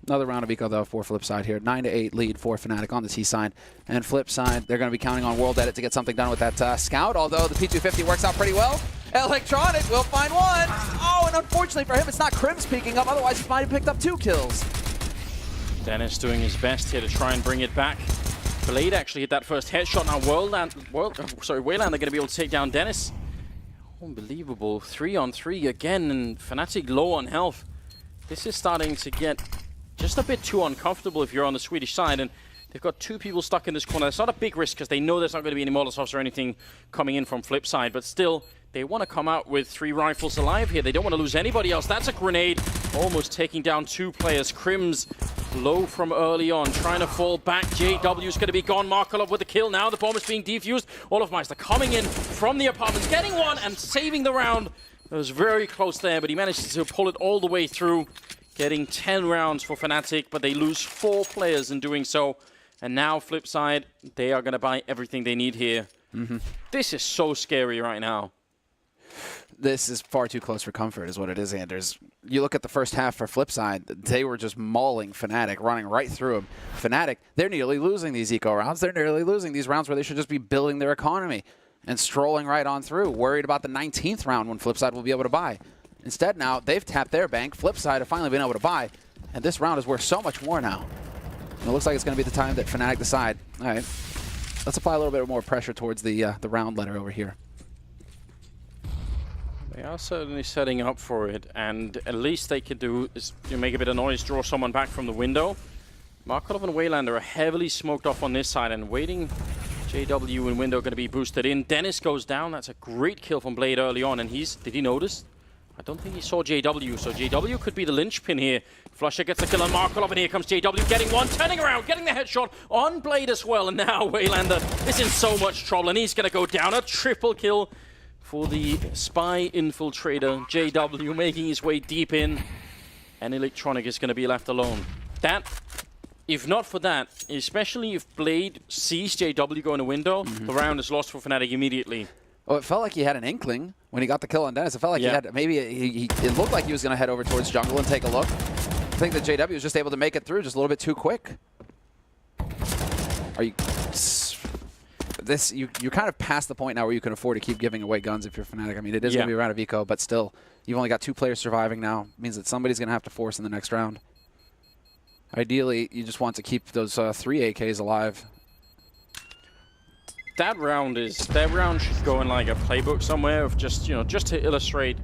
Another round of eco, though, for Flipside here. 9-8 lead for Fnatic on the T side. And Flipside, they're going to be counting on WorldEdit to get something done with that Scout, although the P250 works out pretty well. Electronic will find one. Oh, and unfortunately for him, it's not KRiMZ peeking up. Otherwise, he might have picked up 2 kills. Dennis doing his best here to try and bring it back. Blade actually hit that first headshot. Now wayLander going to be able to take down Dennis. Unbelievable. 3-on-3 again, and Fnatic low on health. This is starting to get just a bit too uncomfortable if you're on the Swedish side, and they've got 2 people stuck in this corner. It's not a big risk because they know there's not going to be any Molotovs or anything coming in from Flipside, but still, they want to come out with 3 rifles alive here. They don't want to lose anybody else. That's a grenade, almost taking down 2 players. KRiMZ low from early on, trying to fall back. JW's going to be gone. markeloff with the kill now. The bomb is being defused. Olafmeister coming in from the apartments, getting one and saving the round. It was very close there, but he managed to pull it all the way through, getting 10 rounds for Fnatic, but they lose 4 players in doing so. And now Flipside, they are going to buy everything they need here. This is so scary right now. This is far too close for comfort is what it is, Anders. You look at the first half for Flipside, they were just mauling Fnatic, running right through them. Fnatic, they're nearly losing these eco rounds. They're nearly losing these rounds where they should just be building their economy and strolling right on through, worried about the 19th round when Flipside will be able to buy. Instead now, they've tapped their bank. Flipside have finally been able to buy, and this round is worth so much more now. And it looks like it's going to be the time that Fnatic decide, all right, let's apply a little bit more pressure towards the round letter over here. They are certainly setting up for it, and at least they can do is make a bit of noise, draw someone back from the window. markeloff and wayLander are heavily smoked off on this side and waiting. JW and window going to be boosted in. Dennis goes down. That's a great kill from Blade early on, and did he notice? I don't think he saw JW, so JW could be the linchpin here. flusha gets the kill on markeloff, and here comes JW getting one, turning around, getting the headshot on Blade as well, and now wayLander is in so much trouble, and he's going to go down. A triple kill for the spy infiltrator. JW making his way deep in, and Electronic is going to be left alone. If not for that, especially if Blade sees JW go in a window, the round is lost for Fnatic immediately. Oh, it felt like he had an inkling when he got the kill on Dennis. It felt like he had, maybe it looked like he was going to head over towards jungle and take a look. I think that JW was just able to make it through just a little bit too quick. Are you... You're kind of past the point now where you can afford to keep giving away guns if you're Fnatic. I mean, it is going to be a round of eco, but still, you've only got 2 players surviving now. It means that somebody's going to have to force in the next round. Ideally, you just want to keep those 3 AKs alive. That round should go in like a playbook somewhere of just to illustrate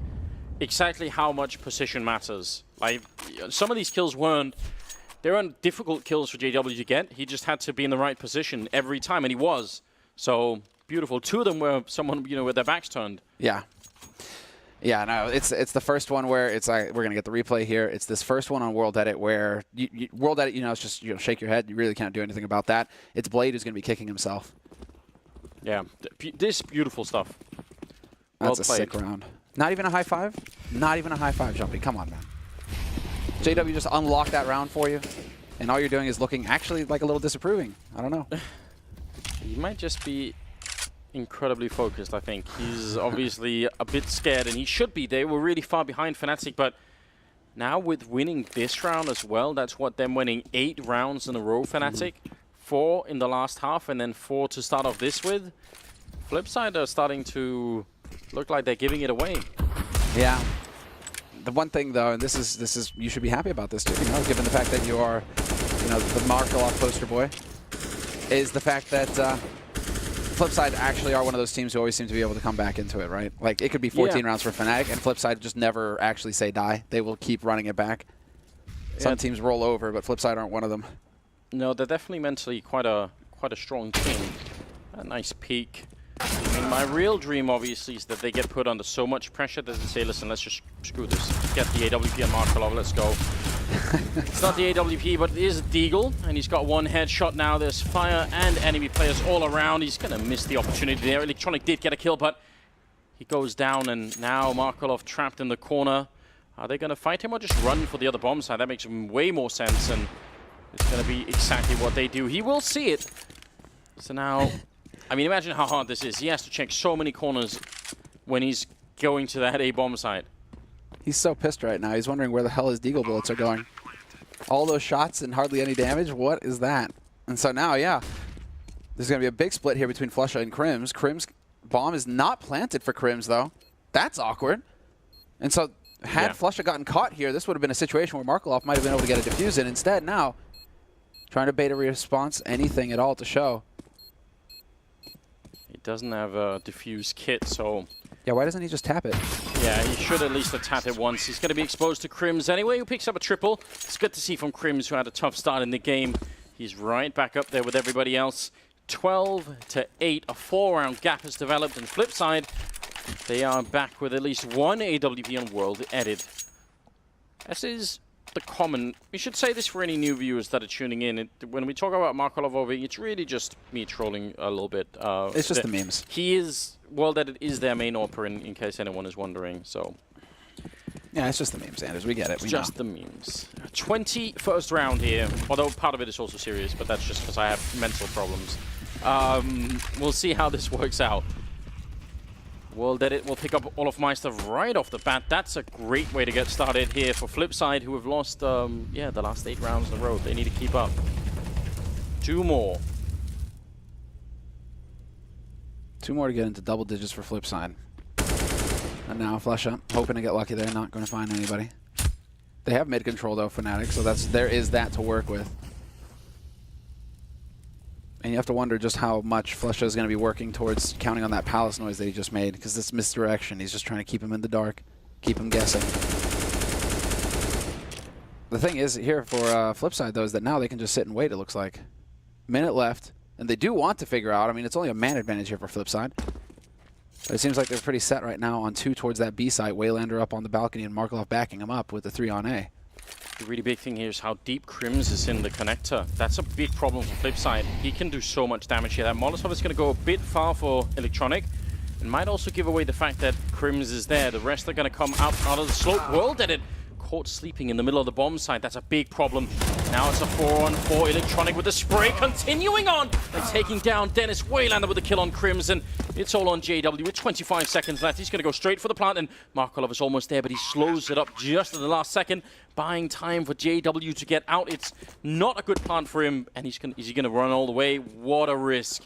exactly how much position matters. Like some of these kills weren't difficult kills for JW to get. He just had to be in the right position every time, and he was. So beautiful. 2 of them were someone with their backs turned. Yeah. Yeah, no, it's the first one where it's like we're gonna get the replay here. It's this first one on WorldEdit where WorldEdit, it's just shake your head. You really can't do anything about that. It's Blade who's gonna be kicking himself. Yeah, this beautiful stuff. That's a sick round. Not even a high five? Not even a high five, Jumpy. Come on, man. JW just unlocked that round for you, and all you're doing is looking actually like a little disapproving. I don't know. He might just be incredibly focused, I think. He's obviously a bit scared, and he should be. They were really far behind Fnatic, but now with winning this round as well, that's what them winning 8 rounds in a row, Fnatic. 4 in the last half, and then 4 to start off this with. Flipside are starting to look like they're giving it away. Yeah. The one thing, though, and this is you should be happy about this too, you know, given the fact that you are, you know, the markeloff poster boy, is the fact that Flipside actually are one of those teams who always seem to be able to come back into it, right? Like, it could be 14 rounds for Fnatic, and Flipside just never actually say die. They will keep running it back. Some teams roll over, but Flipside aren't one of them. No, they're definitely mentally quite a strong team. A nice peak. I mean, my real dream, obviously, is that they get put under so much pressure that they say, listen, let's just screw this. Get the AWP on markeloff, let's go. It's not the AWP, but it is Deagle, and he's got 1 headshot now. There's fire and enemy players all around. He's going to miss the opportunity there. Electronic did get a kill, but he goes down, and now markeloff trapped in the corner. Are they going to fight him or just run for the other bomb side? That makes way more sense, and it's going to be exactly what they do. He will see it. So now, I mean, imagine how hard this is. He has to check so many corners when he's going to that A-bomb site. He's so pissed right now. He's wondering where the hell his Deagle bullets are going. All those shots and hardly any damage? What is that? And so now, yeah, there's going to be a big split here between flusha and KRiMZ. KRiMZ bomb is not planted for KRiMZ, though. That's awkward. And so had flusha gotten caught here, this would have been a situation where markeloff might have been able to get a defuse in. Instead, now, trying to bait a response, anything at all to show. He doesn't have a diffuse kit, so... Yeah, why doesn't he just tap it? Yeah, he should at least have tapped it once. He's going to be exposed to KRiMZ anyway, who picks up a triple. It's good to see from KRiMZ, who had a tough start in the game. He's right back up there with everybody else. 12-8, a 4-round gap has developed. And Flipside, they are back with at least 1 AWP on WorldEdit. This is the common... We should say this for any new viewers that are tuning in. When we talk about markeloff over, it's really just me trolling a little bit. It's just the memes. He is... WorldEdit is their main AWP, in case anyone is wondering, so... Yeah, it's just the memes, Anders. We get it. It's just the memes. 21st round here, although part of it is also serious, but that's just because I have mental problems. We'll see how this works out. WorldEdit will pick up all of my stuff right off the bat. That's a great way to get started here for Flipside, who have lost, the last 8 rounds in a row. They need to keep up. 2 more. 2 more to get into double digits for Flipside. And now flusha, hoping to get lucky there, not going to find anybody. They have mid control though, Fnatic, so there is that to work with. And you have to wonder just how much flusha is going to be working towards counting on that palace noise that he just made, because this misdirection, he's just trying to keep him in the dark, keep him guessing. The thing is here for Flipside though is that now they can just sit and wait, it looks like. Minute left. And they do want to figure out, I mean, it's only a man advantage here for Flipside. But it seems like they're pretty set right now on 2 towards that B site. wayLander up on the balcony and markeloff backing him up with the 3 on A. The really big thing here is how deep KRiMZ is in the connector. That's a big problem for Flipside. He can do so much damage here. That Molotov is going to go a bit far for Electronic. And might also give away the fact that KRiMZ is there. The rest are going to come out of the slope. WorldEdit caught sleeping in the middle of the bomb site. That's a big problem. Now it's a 4-on-4 Electronic with the spray continuing on. They're taking down Dennis. wayLander with the kill on KRiMZ, and it's all on JW with 25 seconds left. He's going to go straight for the plant, and markeloff is almost there, but he slows it up just at the last second, buying time for JW to get out. It's not a good plant for him, and is he going to run all the way? What a risk.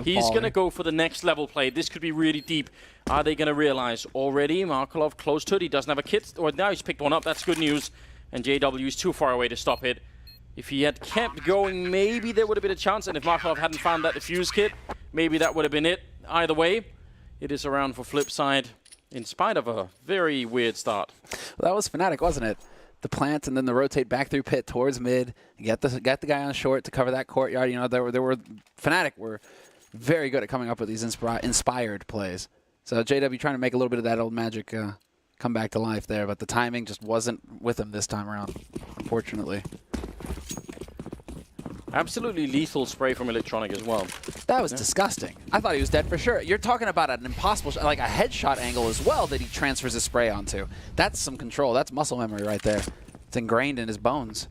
He's going to go for the next level play. This could be really deep. Are they going to realize already? markeloff close to it. He doesn't have a kit. Or now he's picked one up. That's good news. And JW is too far away to stop it. If he had kept going, maybe there would have been a chance. And if markeloff hadn't found that defuse kit, maybe that would have been it. Either way, it is around for Flipside, in spite of a very weird start. Well, that was Fnatic, wasn't it? The plant and then the rotate back through pit towards mid. Get the guy on short to cover that courtyard. You know, Fnatic were very good at coming up with these inspired plays. So JW trying to make a little bit of that old magic come back to life there, but the timing just wasn't with him this time around, unfortunately. Absolutely lethal spray from Electronic as well. That was disgusting. I thought he was dead for sure. You're talking about an impossible, like a headshot angle as well that he transfers his spray onto. That's some control. That's muscle memory right there. It's ingrained in his bones.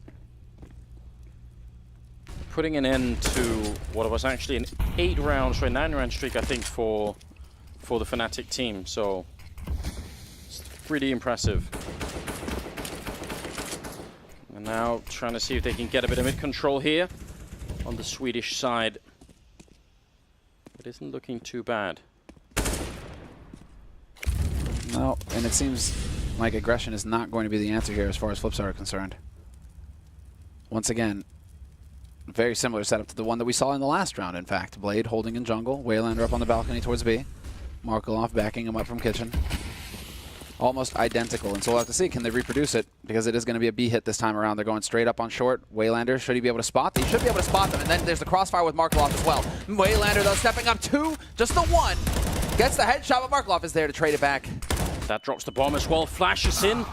Putting an end to what was actually an 9-round streak, I think, for the Fnatic team. So it's pretty impressive. And now trying to see if they can get a bit of mid control here on the Swedish side. It isn't looking too bad. No, and it seems like aggression is not going to be the answer here as far as Flipsid are concerned. Once again, very similar setup to the one that we saw in the last round, in fact. Blade holding in jungle, wayLander up on the balcony towards B. markeloff backing him up from kitchen. Almost identical, and so we'll have to see, can they reproduce it? Because it is going to be a B hit this time around. They're going straight up on short. wayLander, should he be able to spot? He should be able to spot them, and then there's the crossfire with markeloff as well. wayLander, though, stepping up 2, just the 1. Gets the headshot, but markeloff is there to trade it back. That drops the bomb as well, flashes in,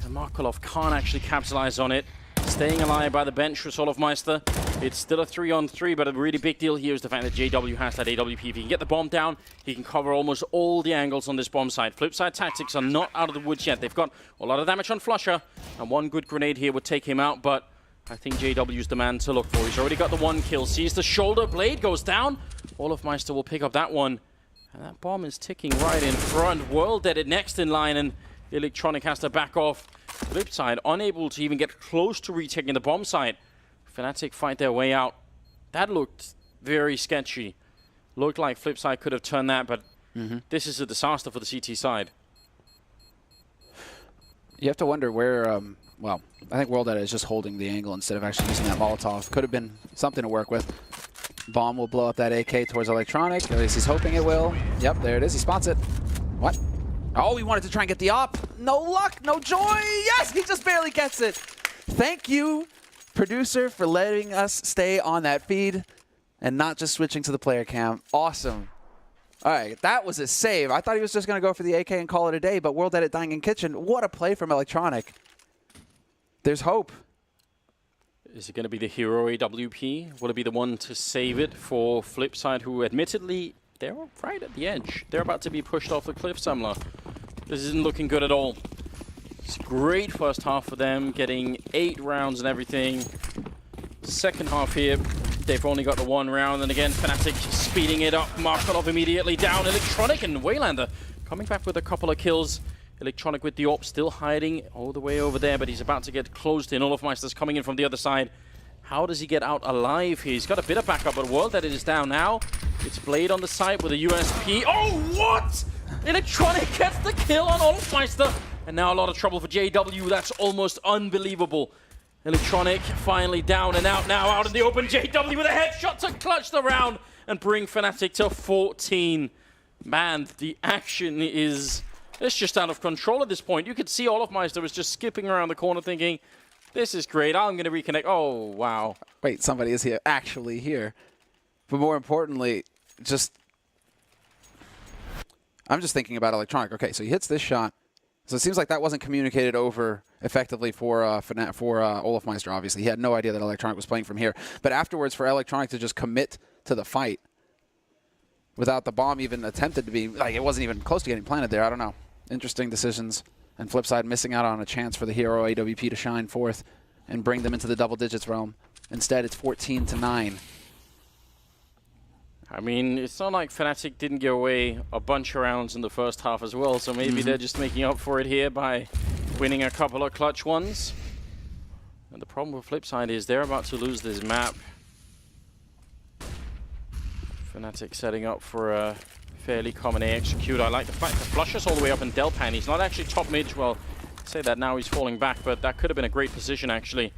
and markeloff can't actually capitalize on it. Staying alive by the bench for olofmeister. It's still a 3-on-3, but a really big deal here is the fact that JW has that AWP. If he can get the bomb down, he can cover almost all the angles on this bomb site. Flipside Tactics are not out of the woods yet. They've got a lot of damage on flusha, and one good grenade here would take him out, but I think JW's the man to look for. He's already got the 1 kill. Sees the shoulder, blade goes down. olofmeister will pick up that one, and that bomb is ticking right in front. WorldEdit next in line, and Electronic has to back off. Flipside unable to even get close to retaking the bomb site. Fnatic fight their way out. That looked very sketchy. Looked like Flipside could have turned that, but this is a disaster for the CT side. You have to wonder where, well, I think WorldEdit is just holding the angle instead of actually using that Molotov. Could have been something to work with. Bomb will blow up that AK towards Electronic. At least he's hoping it will. Yep, there it is. He spots it. What? Oh, he wanted to try and get the op. No luck, no joy. Yes, he just barely gets it. Thank you, producer, for letting us stay on that feed and not just switching to the player cam. Awesome. All right, that was a save. I thought he was just going to go for the AK and call it a day, but WorldEdit dying in kitchen. What a play from Electronic. There's hope. Is it going to be the hero AWP? Will it be the one to save it for Flipside, who admittedly, they're right at the edge. They're about to be pushed off the cliff somewhere. This isn't looking good at all. It's a great first half for them, getting 8 rounds and everything. Second half here, they've only got the 1 round, and again, Fnatic speeding it up. markeloff immediately down. Electronic and wayLander coming back with a couple of kills. Electronic with the AWP still hiding all the way over there, but he's about to get closed in. olofmeister's coming in from the other side. How does he get out alive here? He's got a bit of backup, but WorldEdit is down now. It's Blade on the side with a USP. Oh, what? Electronic gets the kill on olofmeister. And now a lot of trouble for JW. That's almost unbelievable. Electronic finally down and out now, out in the open. JW with a headshot to clutch the round and bring Fnatic to 14. Man, the action is... it's just out of control at this point. You could see olofmeister was just skipping around the corner thinking, this is great, I'm going to reconnect. Oh, wow. Wait, somebody is here, actually here. But more importantly, just... I'm just thinking about Electronic. Okay, so he hits this shot. So it seems like that wasn't communicated over effectively for olofmeister, obviously. He had no idea that Electronic was playing from here. But afterwards, for Electronic to just commit to the fight without the bomb even attempted to be... like, it wasn't even close to getting planted there. I don't know. Interesting decisions. And Flipside missing out on a chance for the hero AWP to shine forth and bring them into the double digits realm. Instead, it's 14-9. I mean, it's not like Fnatic didn't give away a bunch of rounds in the first half as well, so maybe they're just making up for it here by winning a couple of clutch ones. And the problem with Flipside is they're about to lose this map. Fnatic setting up for a fairly common A execute. I like the fact that flusha's all the way up in Delpan. He's not actually top mid. Well, I say that now he's falling back, but that could have been a great position actually.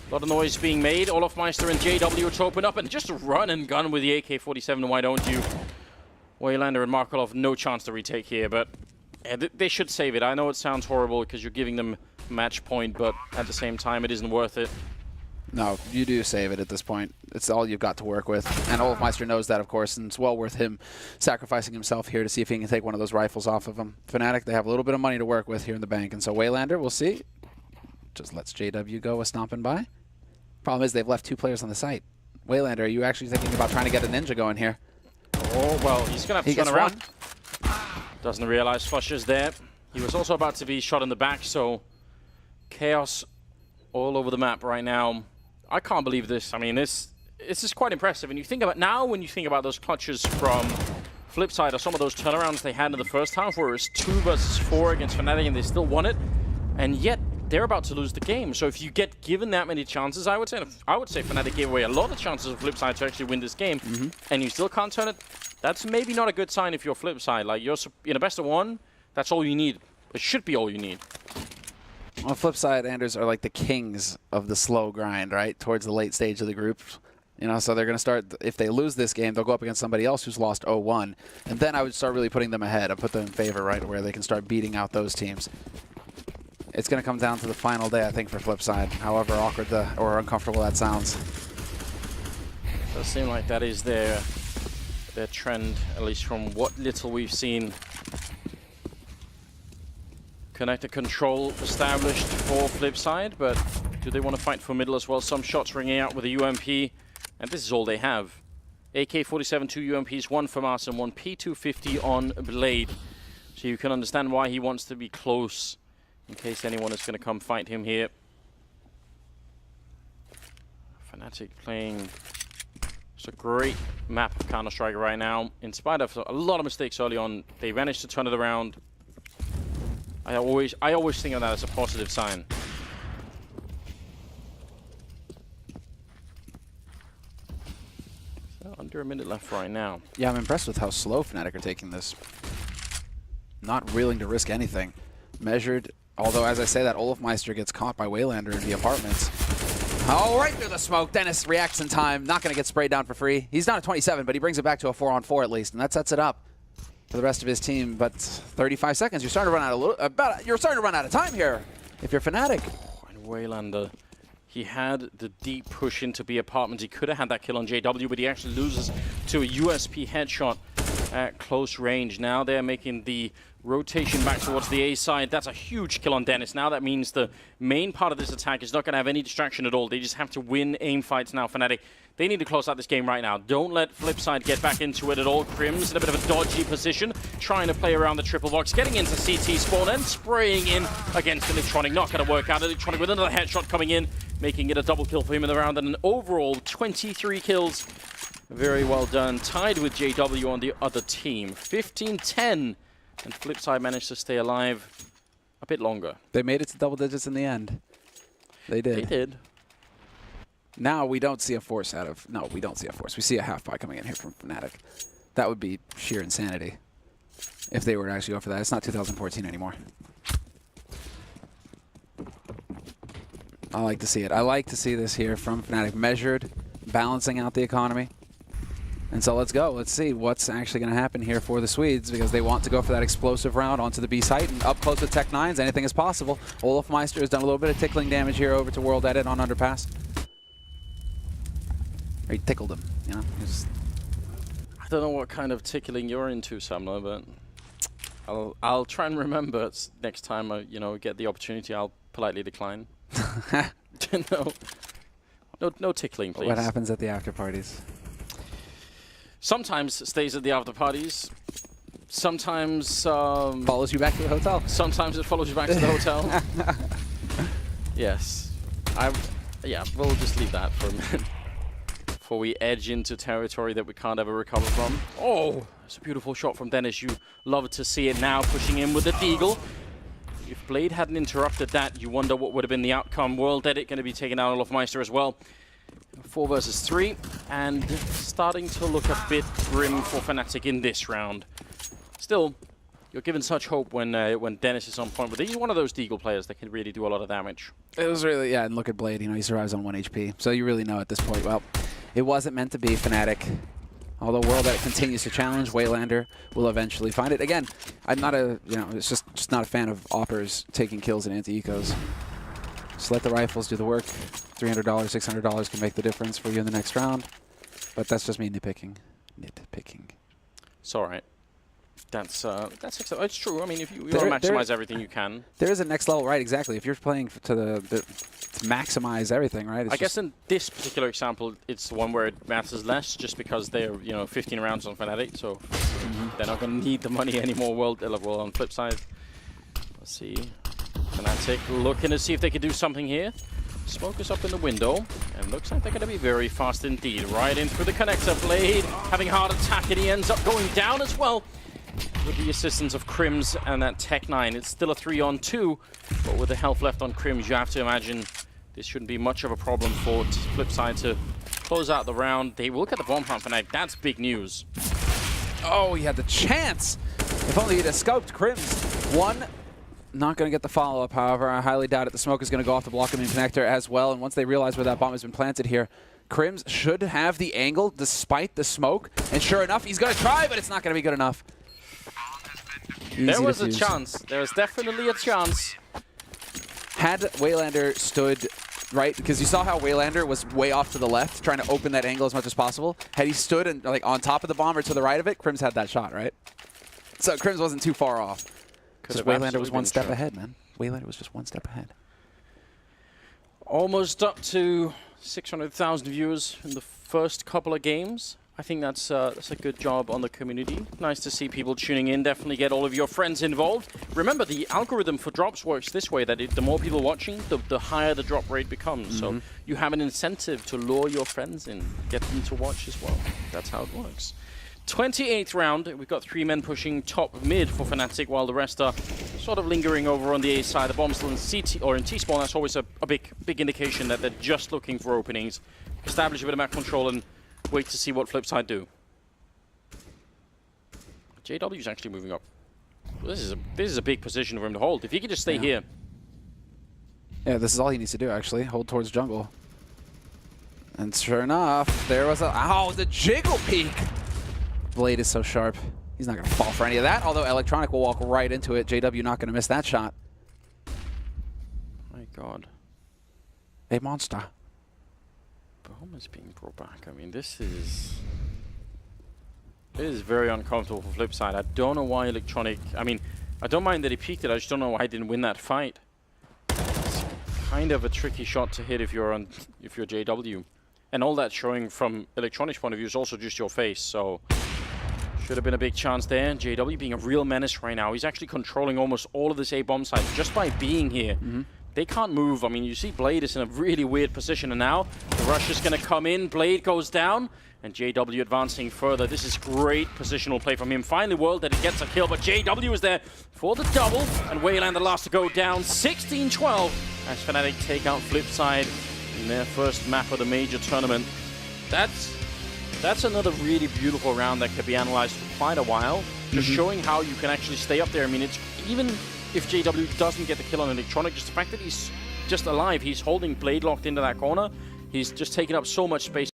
A lot of noise being made. olofmeister and JW to open up and just run and gun with the AK-47. Why don't you? wayLander and markeloff, no chance to retake here, but they should save it. I know it sounds horrible because you're giving them match point, but at the same time, it isn't worth it. No, you do save it at this point. It's all you've got to work with. And olofmeister knows that, of course, and it's well worth him sacrificing himself here to see if he can take one of those rifles off of him. Fnatic, they have a little bit of money to work with here in the bank, and so wayLander, we'll see. Just lets JW go a stomping by. Problem is they've left 2 players on the site. wayLander, are you actually thinking about trying to get a ninja going here? Oh, well, he's going to have to turn around. One. Doesn't realize flusha's there. He was also about to be shot in the back, so chaos all over the map right now. I can't believe this. I mean, this is quite impressive. And you think about now, when you think about those clutches from Flipside or some of those turnarounds they had in the first half, where it was 2 versus 4 against Fnatic and they still won it, and yet they're about to lose the game. So if you get given that many chances, I would say Fnatic gave away a lot of chances of Flipside to actually win this game, and you still can't turn it. That's maybe not a good sign if you're Flipside. Like, you're in a best of 1, that's all you need. It should be all you need. Well, Flipside Anders are like the kings of the slow grind, right? Towards the late stage of the group. You know, so they're going to start, if they lose this game, they'll go up against somebody else who's lost 0-1. And then I would start really putting them ahead. I'd put them in favor, right, where they can start beating out those teams. It's going to come down to the final day, I think, for Flipside, however awkward or uncomfortable that sounds. It does seem like that is their trend, at least from what little we've seen. Connector control established for Flipside, but do they want to fight for middle as well? Some shots ringing out with a UMP, and this is all they have. AK-47, 2 UMPs, 1 FAMAS and 1 P250 on Blade. So you can understand why he wants to be close in case anyone is going to come fight him here. Fnatic playing just a great map of Counter-Strike right now. In spite of a lot of mistakes early on, they managed to turn it around. I always think of that as a positive sign. So under a minute left right now. Yeah, I'm impressed with how slow Fnatic are taking this. Not willing to risk anything. Measured, although as I say that, Olofmeister gets caught by wayLander in the apartments. Oh, right through the smoke. Dennis reacts in time. Not going to get sprayed down for free. He's down at 27, but he brings it back to a 4-on-4 at least, and that sets it up for the rest of his team. But 35 seconds. You're starting to run out you're starting to run out of time here if you're Fnatic. Oh, and wayLander, he had the deep push into B apartment. He could have had that kill on JW, but he actually loses to a USP headshot at close range. Now they're making the rotation back towards the A side. That's a huge kill on Dennis. Now that means the main part of this attack is not going to have any distraction at all. They just have to win aim fights now, Fnatic. They need to close out this game right now. Don't let Flipside get back into it at all. KRiMZ in a bit of a dodgy position, trying to play around the triple box, getting into CT spawn and spraying in against Electronic. Not going to work out. Electronic with another headshot coming in, making it a double kill for him in the round, and an overall 23 kills. Very well done. Tied with JW on the other team. 15-10. And Flipside managed to stay alive a bit longer. They made it to double digits in the end. They did. They did. Now we don't see a force out of... No, we don't see a force. We see a half-buy coming in here from Fnatic. That would be sheer insanity if they were to actually go for that. It's not 2014 anymore. I like to see it. I like to see this here from Fnatic. Measured, balancing out the economy. And so let's go. Let's see what's actually going to happen here for the Swedes, because they want to go for that explosive round onto the B site and up close with Tech9s. Anything is possible. Olofmeister has done a little bit of tickling damage here over to WorldEdit on Underpass. Or he tickled him, you know? I don't know what kind of tickling you're into, Samler, but I'll try and remember next time I get the opportunity. I'll politely decline. No tickling, please. What happens at the after parties? Sometimes it stays at the after parties. Sometimes follows you back to the hotel. Sometimes it follows you back to the hotel. Yes. Yeah, we'll just leave that for a minute before we edge into territory that we can't ever recover from. Oh, it's a beautiful shot from Dennis. You love to see it now, pushing in with the Deagle. If Blade hadn't interrupted that, you wonder what would have been the outcome. WorldEdit going to be taking out Olofmeister as well. 4 versus 3, and starting to look a bit grim for Fnatic in this round. Still, you're given such hope when Dennis is on point, but he's one of those Deagle players that can really do a lot of damage. It was really, yeah, and look at Blade, he survives on 1 HP, so you really know at this point, well, it wasn't meant to be Fnatic. Although WorldEdit continues to challenge, wayLander will eventually find it. Again, I'm not it's just not a fan of Oppers taking kills in anti-ecos. Just let the rifles do the work. $300, $600 can make the difference for you in the next round. But that's just me nitpicking. It's all right. That's it's true. I mean, if you want to maximize everything you can. There is a next level, right? Exactly. If you're playing to maximize everything, right? I guess in this particular example, it's the one where it matters less, just because they're 15 rounds on Fnatic, so they're not going to need the money anymore. Well, on flip side, let's see, Fnatic looking to see if they could do something here. Smoke is up in the window, and looks like they're going to be very fast indeed. Right in through the connector. Blade having a hard attack, and he ends up going down as well. With the assistance of KRiMZ and that Tech9, it's still a 3-on-2, but with the health left on KRiMZ, you have to imagine this shouldn't be much of a problem for Flipside to close out the round. They will get the bomb from Fnatic. That's big news. Oh, he had the chance. If only he'd have scoped KRiMZ. One, not going to get the follow-up, however. I highly doubt it. The smoke is going to go off the block and connector as well, and once they realize where that bomb has been planted here, KRiMZ should have the angle despite the smoke, and sure enough, he's going to try, but it's not going to be good enough. There was a chance. There was definitely a chance. Had wayLander stood right, because you saw how wayLander was way off to the left, trying to open that angle as much as possible. Had he stood and like on top of the bomb or to the right of it, KRiMZ had that shot, right? So KRiMZ wasn't too far off. Because wayLander was one step ahead, man. wayLander was just one step ahead. Almost up to 600,000 viewers in the first couple of games. I think that's a good job on the community. Nice to see people tuning in. Definitely get all of your friends involved. Remember, the algorithm for drops works this way, that the more people watching, the higher the drop rate becomes. So you have an incentive to lure your friends in, get them to watch as well. That's how it works. 28th round, we've got 3 men pushing top mid for Fnatic, while the rest are sort of lingering over on the A side. The bomb's still in CT or in T-spawn. That's always a big indication that they're just looking for openings. Establish a bit of map control and wait to see what Flipside do. JW's actually moving up. This is a big position for him to hold. If he could just stay here. Yeah, this is all he needs to do, actually. Hold towards jungle. And sure enough, there was a... Oh, the jiggle peek! Blade is so sharp. He's not going to fall for any of that, although Electronic will walk right into it. JW not going to miss that shot. My God. A monster. Bomb is being brought back. I mean, this is very uncomfortable for Flipside. I don't know why Electronic... I mean, I don't mind that he peeked it. I just don't know why he didn't win that fight. It's kind of a tricky shot to hit if you're JW. And all that showing from Electronic's point of view is also just your face, so... Should have been a big chance there. JW being a real menace right now. He's actually controlling almost all of this A-bomb side just by being here. They can't move. I mean, you see Blade is in a really weird position, and now the rush is going to come in. Blade goes down, and JW advancing further. This is great positional play from him. Finally, WorldEdit gets a kill, but JW is there for the double, and wayLander last to go down. 16-12 as Fnatic take out Flipside in their first map of the major tournament. That's another really beautiful round that could be analyzed for quite a while. Just showing how you can actually stay up there. I mean, it's even if JW doesn't get the kill on Electronic, just the fact that he's just alive, he's holding Blade locked into that corner. He's just taking up so much space.